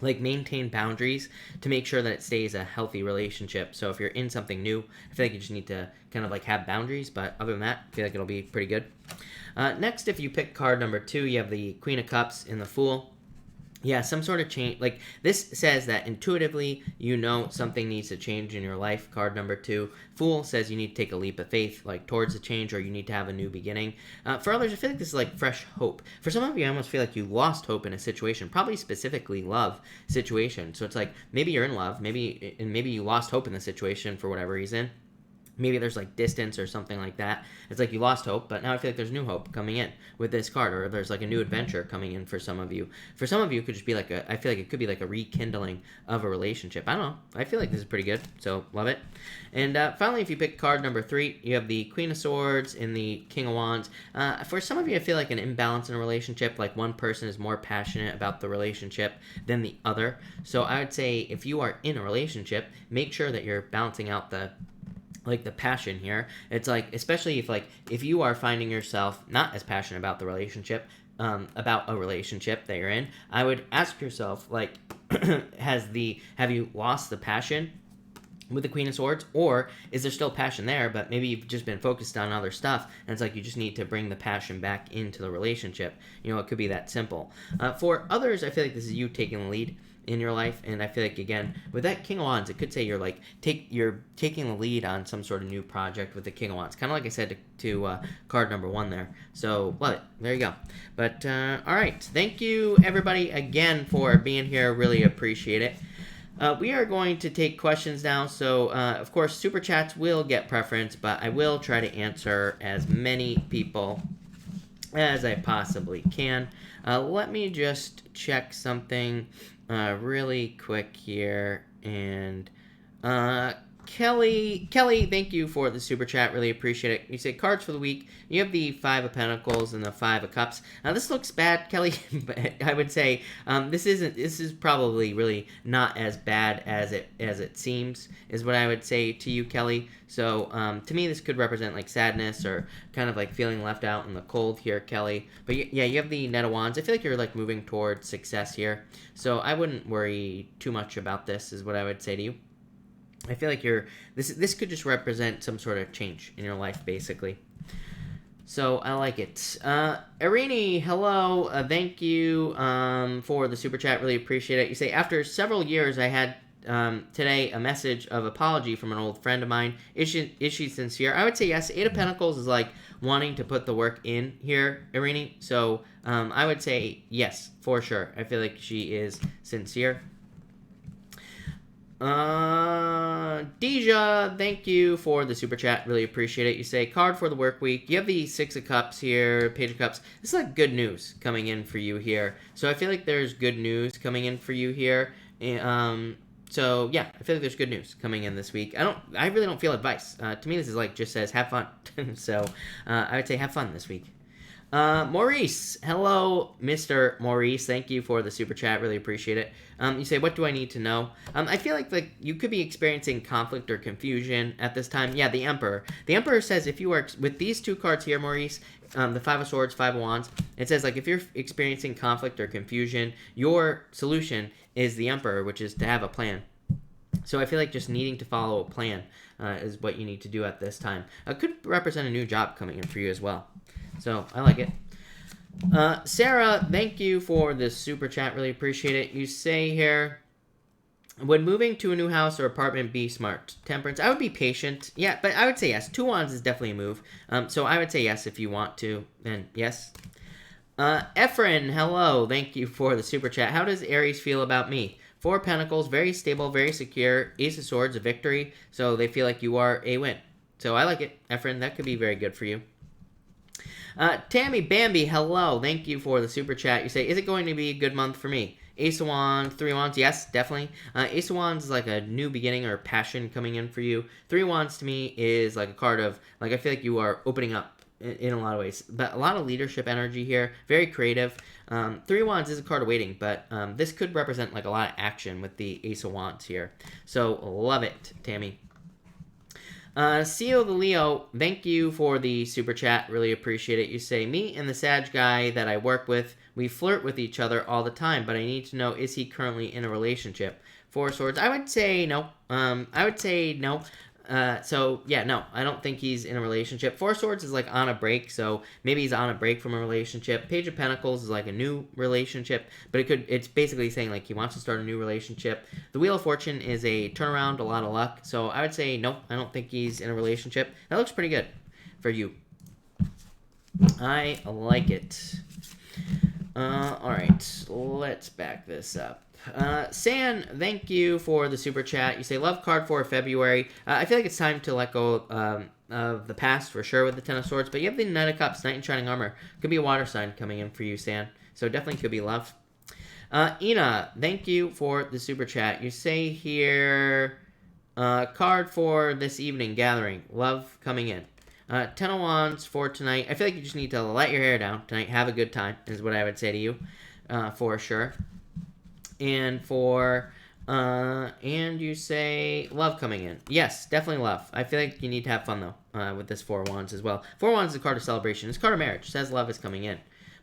like, maintain boundaries to make sure that it stays a healthy relationship. So if you're in something new, I feel like you just need to kind of, like, have boundaries. But other than that, I feel like it'll be pretty good. Next, if you pick card number 2, you have the Queen of Cups and the Fool. Yeah, some sort of change. Like, this says that intuitively, you know something needs to change in your life. Card number 2. Fool says you need to take a leap of faith, like, towards a change, or you need to have a new beginning. For others, I feel like this is, like, fresh hope. For some of you, I almost feel like you lost hope in a situation, probably specifically love situation. So it's like, maybe you're in love, maybe you lost hope in the situation for whatever reason. Maybe there's, like, distance or something like that. It's like you lost hope, but now I feel like there's new hope coming in with this card, or there's, like, a new adventure coming in for some of you. For some of you, it could just be like I feel like it could be like a rekindling of a relationship. I don't know. I feel like this is pretty good, so love it. And finally, if you pick card number 3, you have the Queen of Swords and the King of Wands. For some of you, I feel like an imbalance in a relationship, like one person is more passionate about the relationship than the other. So I would say if you are in a relationship, make sure that you're balancing out the passion here. It's like, especially if you are finding yourself not as passionate about the relationship, about a relationship that you're in, I would ask yourself, like, have you lost the passion with the Queen of Swords, or is there still passion there, but maybe you've just been focused on other stuff, and it's like you just need to bring the passion back into the relationship. You know, it could be that simple. For others, I feel like this is you taking the lead in your life, and I feel like, again, with that King of Wands, it could say you're taking the lead on some sort of new project with the King of Wands, kind of like I said to card number 1 there. So love it. There you go. But all right, thank you everybody again for being here. Really appreciate it. We are going to take questions now, so of course super chats will get preference, but I will try to answer as many people as I possibly can. Let me just check something really quick here, and Kelly, thank you for the super chat. Really appreciate it. You say cards for the week. You have the 5 of Pentacles and the 5 of Cups. Now this looks bad, Kelly, but I would say this is probably really not as bad as it seems, is what I would say to you, Kelly. So to me, this could represent like sadness or kind of like feeling left out in the cold here, Kelly. But yeah, you have the Knight of Wands. I feel like you're like moving towards success here. So I wouldn't worry too much about this, is what I would say to you. I feel like this could just represent some sort of change in your life, basically. So I like it. Irini, hello. Thank you for the super chat. Really appreciate it. You say, after several years, I had today a message of apology from an old friend of mine. Is she sincere? I would say yes. 8 of Pentacles is like wanting to put the work in here, Irini. So I would say yes, for sure. I feel like she is sincere. Deja, thank you for the super chat. Really appreciate it. You say, card for the work week. You have the 6 of Cups here, Page of Cups. This is like good news coming in for you here. So I feel like there's good news coming in for you here. So yeah, I feel like there's good news coming in this week. I really don't feel advice. To me, this is like just says have fun. So I would say have fun this week. Maurice, hello, Mr. Maurice. Thank you for the super chat. Really appreciate it. You say, what do I need to know? I feel like you could be experiencing conflict or confusion at this time. Yeah, the Emperor. The Emperor says if you are with these 2 cards here, Maurice, the 5 of Swords, 5 of Wands, it says like if you're experiencing conflict or confusion, your solution is the Emperor, which is to have a plan. So I feel like just needing to follow a plan is what you need to do at this time. It could represent a new job coming in for you as well. So I like it. Sarah, thank you for this super chat. Really appreciate it. You say here, would moving to a new house or apartment be smart? Temperance, I would be patient. Yeah, but I would say yes. 2 Wands is definitely a move. So I would say yes if you want to. Then yes. Efren, hello. Thank you for the super chat. How does Aries feel about me? 4 Pentacles, very stable, very secure. Ace of Swords, a victory. So they feel like you are a win. So I like it. Efren, that could be very good for you. Tammy Bambi, hello. Thank you for the super chat. You say, is it going to be a good month for me? Ace of Wands, Three of Wands, yes, definitely. Ace of Wands is like a new beginning or passion coming in for you. Three of Wands to me is like a card of, like, I feel like you are opening up in a lot of ways. But a lot of leadership energy here, very creative. Three of Wands is a card of waiting, but this could represent like a lot of action with the Ace of Wands here. So love it, Tammy. CEO the Leo, thank you for the super chat. Really appreciate it. You say, me and the Sag guy that I work with, we flirt with each other all the time, but I need to know, is he currently in a relationship? Four of Swords, I would say no. I would say no. So yeah, no, I don't think he's in a relationship. Four of Swords is like on a break, so maybe he's on a break from a relationship. Page of Pentacles is like a new relationship, but it's basically saying like he wants to start a new relationship. The Wheel of Fortune is a turnaround, a lot of luck, so I would say no, I don't think he's in a relationship. That looks pretty good for you. I like it. Alright, let's back this up. San, thank you for the super chat. You say, love card for February. I feel like it's time to let go of the past for sure with the Ten of Swords, but you have the Knight of Cups, Knight in Shining Armor. Could be a water sign coming in for you, San. So definitely could be love. Ina, thank you for the super chat. You say here, card for this evening, gathering. Love coming in. Ten of Wands for tonight. I feel like you just need to let your hair down tonight. Have a good time is what I would say to you, for sure. And for, and you say love coming in. Yes, definitely love. I feel like you need to have fun, though, with this Four of Wands as well. Four of Wands is a card of celebration. It's a card of marriage. It says love is coming in.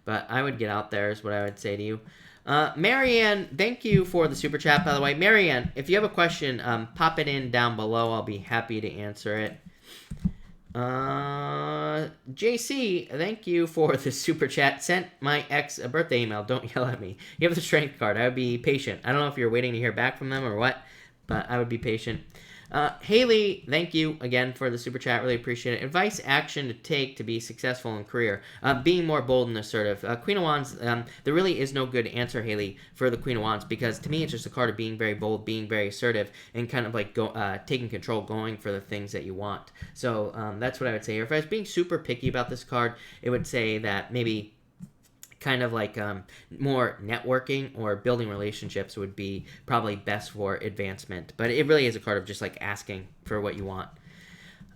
But I would get out there is what I would say to you. Marianne, thank you for the super chat, by the way. Marianne, if you have a question, pop it in down below. I'll be happy to answer it. JC, thank you for the super chat. Sent my ex a birthday email. Don't yell at me. You have the strength card. I would be patient. I don't know if you're waiting to hear back from them or what, but I would be patient. Haley, thank you again for the super chat. Really appreciate it. Advice, action to take to be successful in career. Being more bold and assertive. Queen of Wands, there really is no good answer, Haley, for the Queen of Wands, because to me it's just a card of being very bold, being very assertive, and kind of like taking control, going for the things that you want. So that's what I would say here. If I was being super picky about this card, it would say that maybe kind of like more networking or building relationships would be probably best for advancement. But it really is a card of just like asking for what you want.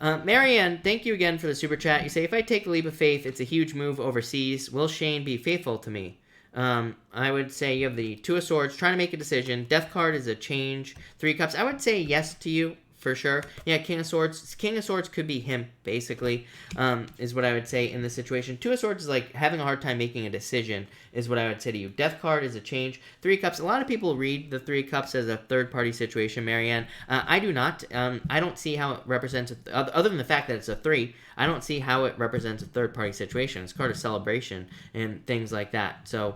Marianne, thank you again for the super chat. You say, if I take the leap of faith, it's a huge move overseas. Will Shane be faithful to me? I would say you have the Two of Swords, trying to make a decision. Death card is a change. Three of Cups, I would say yes to you. For sure. Yeah, King of Swords. King of Swords could be him, basically, is what I would say in this situation. Two of Swords is like having a hard time making a decision, is what I would say to you. Death card is a change. Three of Cups. A lot of people read the Three of Cups as a third-party situation, Marianne. I do not. I don't see how it represents, other than the fact that it's a three, I don't see how it represents a third-party situation. It's a card of celebration and things like that. So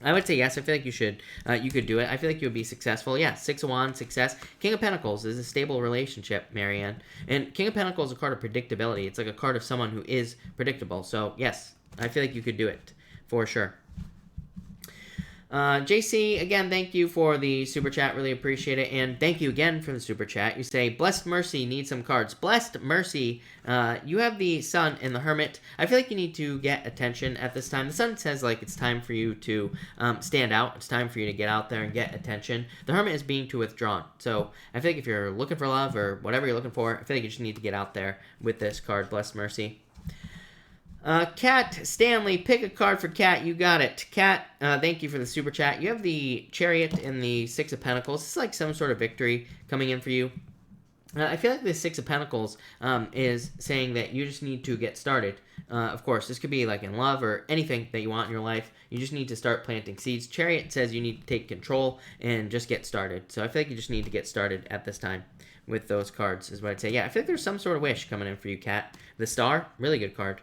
I would say yes. I feel like you should. You could do it. I feel like you would be successful. Yeah, Six of Wands, success. King of Pentacles is a stable relationship, Marianne. And King of Pentacles is a card of predictability. It's like a card of someone who is predictable. So yes, I feel like you could do it for sure. JC, again, thank you for the super chat. Really appreciate it. And thank you again for the super chat. You say, Blessed Mercy needs some cards. Blessed Mercy, you have the Sun and the Hermit. I feel like you need to get attention at this time. The Sun says, like, it's time for you to stand out. It's time for you to get out there and get attention. The Hermit is being too withdrawn. So I feel like if you're looking for love or whatever you're looking for, I feel like you just need to get out there with this card, Blessed Mercy. Kat Stanley, pick a card for Kat. You got it. Kat, thank you for the super chat. You have the Chariot and the Six of Pentacles. It's like some sort of victory coming in for you. I feel like the Six of Pentacles is saying that you just need to get started. Of course, this could be like in love or anything that you want in your life. You just need to start planting seeds. Chariot says you need to take control and just get started. So I feel like you just need to get started at this time with those cards is what I'd say. Yeah, I feel like there's some sort of wish coming in for you, Kat. The Star, really good card.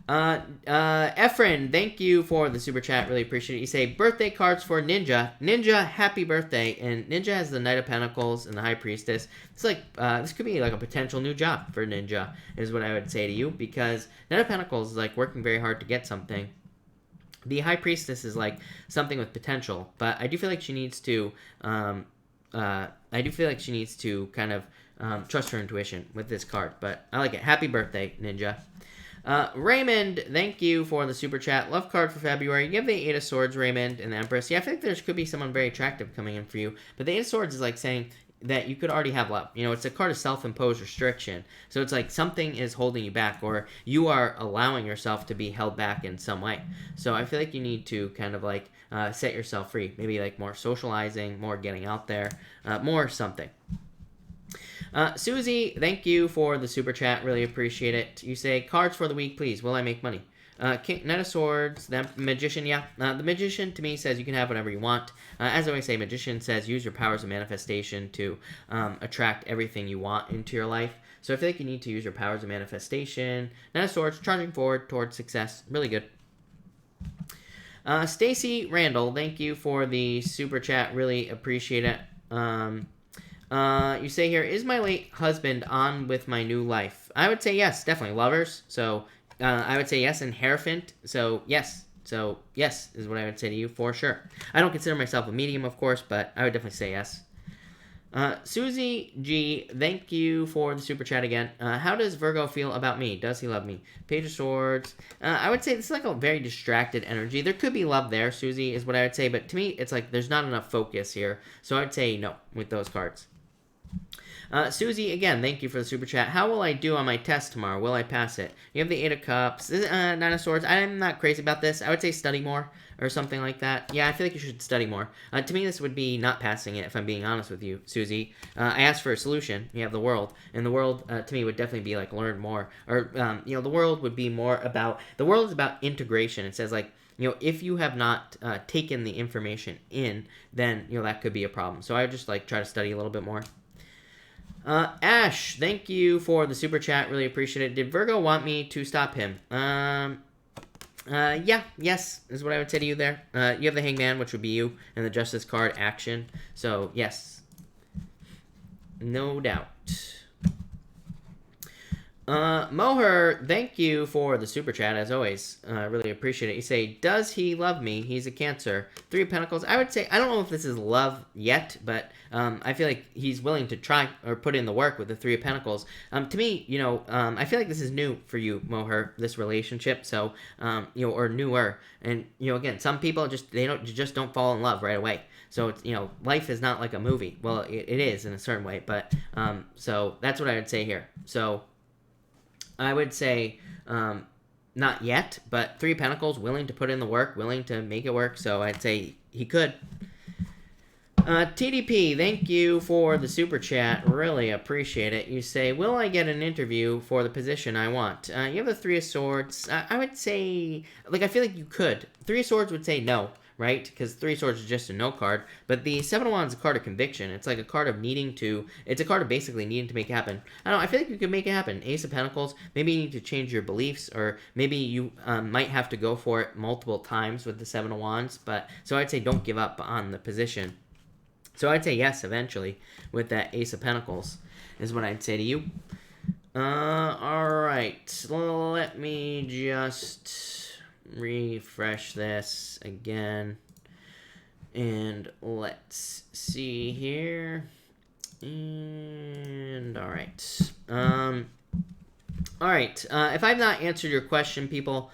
Efren, thank you for the super chat. Really appreciate it. You say birthday cards for Ninja. Ninja, happy birthday. And Ninja has the Knight of Pentacles and the High Priestess. It's like, this could be like a potential new job for Ninja, is what I would say to you, because Knight of Pentacles is like working very hard to get something. The High Priestess is like something with potential, but I do feel like she needs to, kind of trust her intuition with this card. But I like it. Happy birthday, Ninja. Raymond, thank you for the super chat. Love card for February. You have the Eight of Swords, Raymond, and the Empress. Yeah, I think there could be someone very attractive coming in for you. But the Eight of Swords is like saying that you could already have love. You know, it's a card of self-imposed restriction. So it's like something is holding you back, or you are allowing yourself to be held back in some way. So I feel like you need to kind of like set yourself free. Maybe like more socializing, more getting out there, more something. Susie, thank you for the super chat. Really appreciate it. You say, cards for the week, please. Will I make money? Knight of Swords, the Magician, yeah. The Magician, to me, says you can have whatever you want. As I always say, Magician says use your powers of manifestation to attract everything you want into your life. So I feel like you need to use your powers of manifestation. Knight of Swords, charging forward towards success. Really good. Stacy Randall, thank you for the super chat. Really appreciate it. You say here, is my late husband on with my new life? I would say yes, definitely. Lovers, so I would say yes. And Hierophant, so yes. So yes is what I would say to you for sure. I don't consider myself a medium, of course, but I would definitely say yes. Susie G, thank you for the super chat again. How does Virgo feel about me? Does he love me? Page of Swords. I would say this is like a very distracted energy. There could be love there, Susie, is what I would say. But to me, it's like there's not enough focus here. So I would say no with those cards. Susie, again, thank you for the super chat. How will I do on my test tomorrow? Will I pass it? You have the Eight of Cups. Nine of Swords. I'm not crazy about this. I would say study more or something like that. Yeah, I feel like you should study more. To me, this would be not passing it, if I'm being honest with you, Susie. I asked for a solution. You have the world. And the world, to me, would definitely be like learn more. Or, you know, the world would be more about... The world is about integration. It says, like, you know, if you have not taken the information in, then, you know, that could be a problem. So I would just, like, try to study a little bit more. Ash, thank you for the super chat. Really appreciate it. Did Virgo want me to stop him? Yeah, yes, is what I would say to you there. You have the Hangman, which would be you, and the Justice card, action. So, yes. No doubt. Moher, thank you for the super chat, as always. Really appreciate it. You say, does he love me? He's a Cancer. Three of Pentacles. I would say, I don't know if this is love yet, but I feel like he's willing to try or put in the work with the Three of Pentacles. To me, you know, I feel like this is new for you, Moher, this relationship. So, you know, or newer. And, you know, again, some people just don't fall in love right away. So, it's, you know, life is not like a movie. Well, it is in a certain way, but, so that's what I would say here. So, I would say not yet, but Three of Pentacles, willing to put in the work, willing to make it work, so I'd say he could. TDP, thank you for the super chat. Really appreciate it. You say, will I get an interview for the position I want? You have the Three of Swords. I would say, like, I feel like you could. Three of Swords would say no, right? Because Three of Swords is just a no card. But the Seven of Wands is a card of conviction. It's like a card of needing to... It's a card of basically needing to make it happen. I don't know. I feel like you could make it happen. Ace of Pentacles. Maybe you need to change your beliefs. Or maybe you might have to go for it multiple times with the Seven of Wands. But so I'd say don't give up on the position. So I'd say yes, eventually, with that Ace of Pentacles, is what I'd say to you. Alright. Let me just refresh this again. And let's see here. And alright. Alright. If I've not answered your question, people,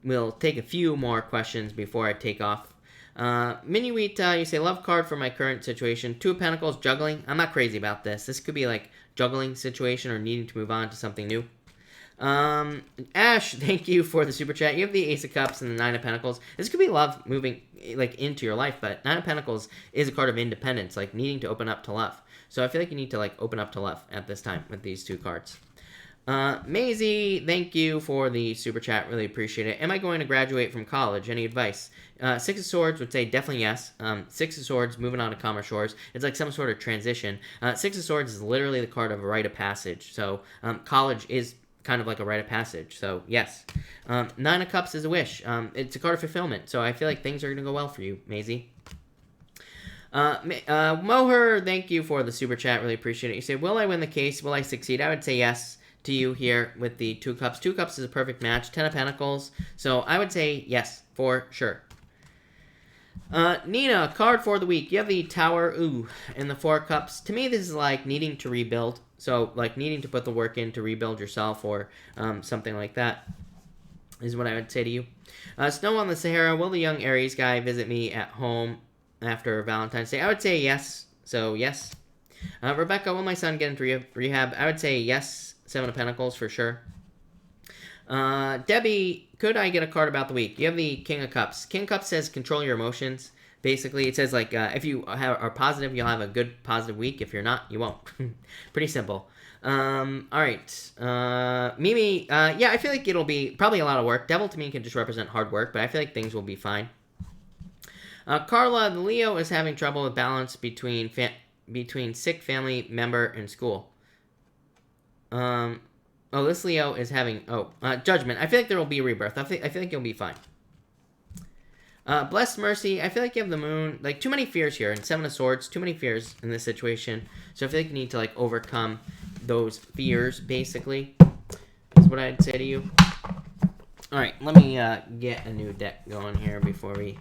will take a few more questions before I take off. Minuita, you say, love card for my current situation. Two of Pentacles, juggling. I'm not crazy about this. This could be like juggling situation or needing to move on to something new. Ash, thank you for the super chat. You have the Ace of Cups and the Nine of Pentacles. This could be love moving like into your life, but Nine of Pentacles is a card of independence, like needing to open up to love. So I feel like you need to like open up to love at this time with these two cards. Maisie, thank you for the super chat. Really appreciate it. Am I going to graduate from college? Any advice? Six of Swords would say definitely yes. Six of Swords, moving on to calmer shores. It's like some sort of transition. Six of Swords is literally the card of a rite of passage. So college is kind of like a rite of passage. So yes. Nine of Cups is a wish. It's a card of fulfillment. So I feel like things are going to go well for you, Maisie. Moher, thank you for the super chat. Really appreciate it. You say, will I win the case? Will I succeed? I would say yes to you here with the Two Cups. Two Cups is a perfect match. Ten of Pentacles. So I would say yes, for sure. Nina, card for the week. You have the Tower, and the Four of Cups. To me, this is like needing to rebuild. So, like needing to put the work in to rebuild yourself or something like that is what I would say to you. Snow on the Sahara. Will the young Aries guy visit me at home after Valentine's Day? I would say yes. So, yes. Rebecca, will my son get into rehab? I would say yes. Seven of Pentacles for sure. Debbie, could I get a card about the week? You have the King of Cups. King of Cups says control your emotions. Basically, it says like if you are positive, you'll have a good positive week. If you're not, you won't. Pretty simple. All right. Mimi, yeah, I feel like it'll be probably a lot of work. Devil to me can just represent hard work, but I feel like things will be fine. Carla, the Leo is having trouble with balance between sick family member and school. Oh, this Leo is having... Judgment. I feel like there will be a rebirth. I feel like you'll be fine. Blessed Mercy. I feel like you have the moon. Like, too many fears here. And Seven of Swords. Too many fears in this situation. So I feel like you need to, like, overcome those fears, basically. Is what I'd say to you. Alright, let me get a new deck going here before we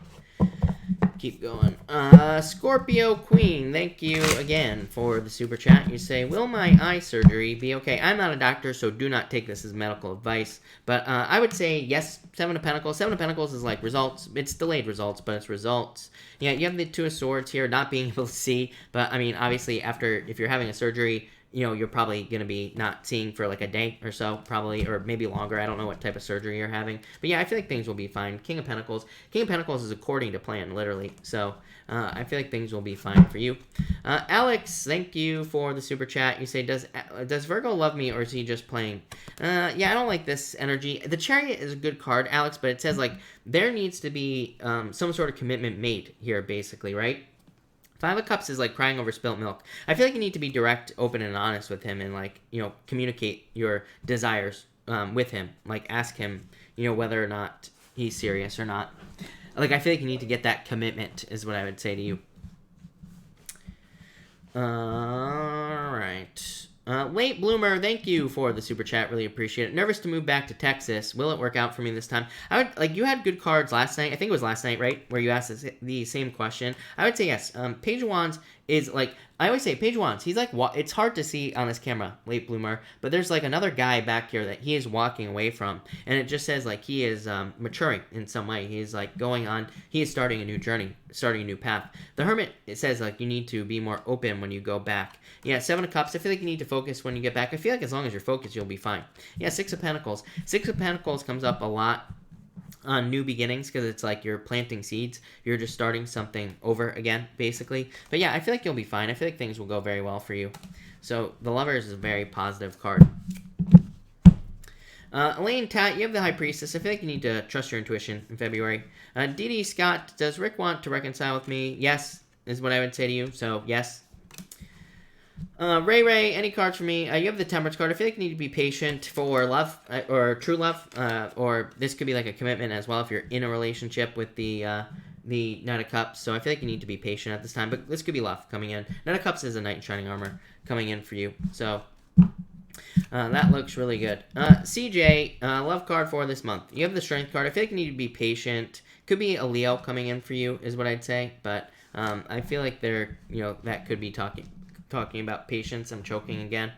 keep going. Scorpio Queen, thank you again for the super chat. You say, will my eye surgery be okay? I'm not a doctor, so do not take this as medical advice. But I would say yes, Seven of Pentacles. Seven of Pentacles is like results. It's delayed results, but it's results. Yeah, you have the Two of Swords here, not being able to see. But, I mean, obviously, if you're having a surgery, you know, you're probably going to be not seeing for like a day or so, probably, or maybe longer. I don't know what type of surgery you're having. But yeah, I feel like things will be fine. King of Pentacles. King of Pentacles is according to plan, literally. So I feel like things will be fine for you. Alex, thank you for the super chat. You say, does Virgo love me or is he just playing? Yeah, I don't like this energy. The Chariot is a good card, Alex, but it says like there needs to be some sort of commitment made here, basically, right? Five of Cups is like crying over spilt milk. I feel like you need to be direct, open, and honest with him and, like, you know, communicate your desires with him. Like, ask him, you know, whether or not he's serious or not. Like, I feel like you need to get that commitment is what I would say to you. Alright. Late Bloomer, thank you for the super chat. Really appreciate it. Nervous to move back to Texas. Will it work out for me this time? I would, like, you had good cards last night. I think it was last night, right? Where you asked the same question. I would say yes. Page of Wands is, like, I always say Page of Wands. He's like, it's hard to see on this camera, Late Bloomer, but there's, like, another guy back here that he is walking away from, and it just says, like, he is maturing in some way. He is, like, he is starting a new journey, starting a new path. The Hermit, it says, like, you need to be more open when you go back. Yeah, Seven of Cups, I feel like you need to focus when you get back. I feel like as long as you're focused, you'll be fine. Yeah, Six of Pentacles. Six of Pentacles comes up a lot on new beginnings because it's like you're planting seeds. You're just starting something over again, basically. But yeah, I feel like you'll be fine. I feel like things will go very well for you. So the Lovers is a very positive card. Elaine Tat, you have the High Priestess. I feel like you need to trust your intuition in February. Dee Scott, does Rick want to reconcile with me? Yes, is what I would say to you. So yes. Ray, any cards for me? You have the Temperance card. I feel like you need to be patient for love, or true love, or this could be like a commitment as well if you're in a relationship with the Knight of Cups. So I feel like you need to be patient at this time, but this could be love coming in. Knight of Cups is a Knight in Shining Armor coming in for you. So that looks really good. CJ, love card for this month. You have the Strength card. I feel like you need to be patient. Could be a Leo coming in for you is what I'd say, but I feel like that could be talking about patience. I'm choking again.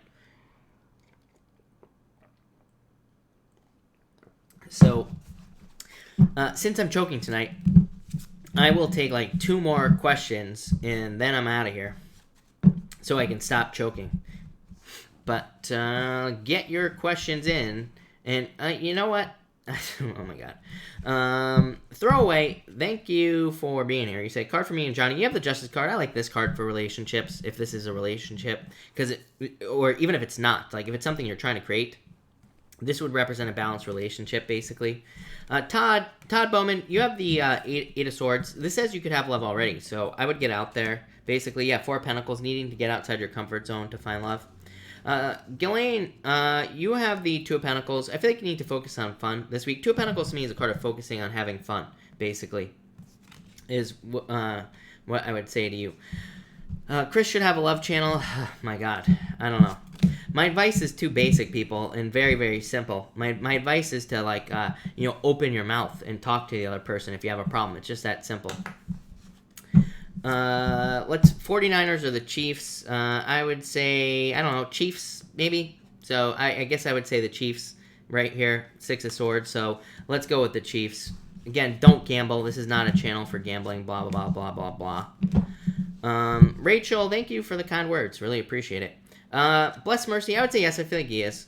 So, since I'm choking tonight, I will take like 2 more questions and then I'm out of here. So I can stop choking. But, get your questions in. And, you know what? Oh my god. Throwaway, thank you for being here. You say, card for me and Johnny. You have the Justice card. I like this card for relationships, if this is a relationship. Or even if it's not. Like, if it's something you're trying to create, this would represent a balanced relationship, basically. Todd Bowman, you have the Eight of Swords. This says you could have love already, so I would get out there. Basically, yeah, Four of Pentacles, needing to get outside your comfort zone to find love. Ghislaine, you have the Two of Pentacles. I feel like you need to focus on fun this week. Two of Pentacles to me is a card of focusing on having fun, basically, is what I would say to you. Chris should have a love channel. My god, I don't know. My advice is too basic, people, and very, very simple. My advice is to, like, open your mouth and talk to the other person if you have a problem. It's just that simple. Let's 49ers or the Chiefs. I would say, I don't know, Chiefs maybe. So I guess I would say the Chiefs right here, 6 of Swords. So let's go with the Chiefs. Again, don't gamble. This is not a channel for gambling. Blah blah blah blah blah blah. Rachel, thank you for the kind words. Really appreciate it. Bless Mercy, I would say yes. I feel like he is.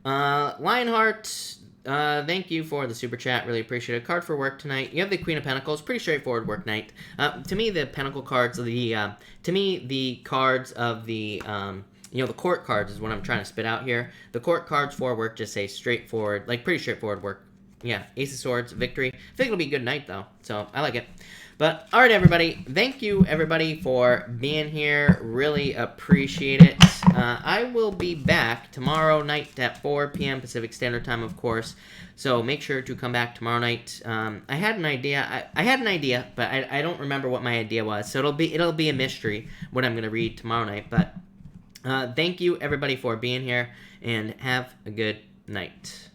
Lionheart, thank you for the super chat. Really appreciate it. Card for work tonight. You have the Queen of Pentacles. Pretty straightforward work night. To me, the Pentacle cards, the cards of the, the court cards is what I'm trying to spit out here. The court cards for work just say straightforward, like pretty straightforward work. Yeah, Ace of Swords, victory. I think it'll be a good night, though, so I like it. But, all right, everybody. Thank you, everybody, for being here. Really appreciate it. I will be back tomorrow night at 4 p.m. Pacific Standard Time, of course. So make sure to come back tomorrow night. I had an idea. I had an idea, but I don't remember what my idea was. So it'll be a mystery what I'm going to read tomorrow night. But thank you, everybody, for being here, and have a good night.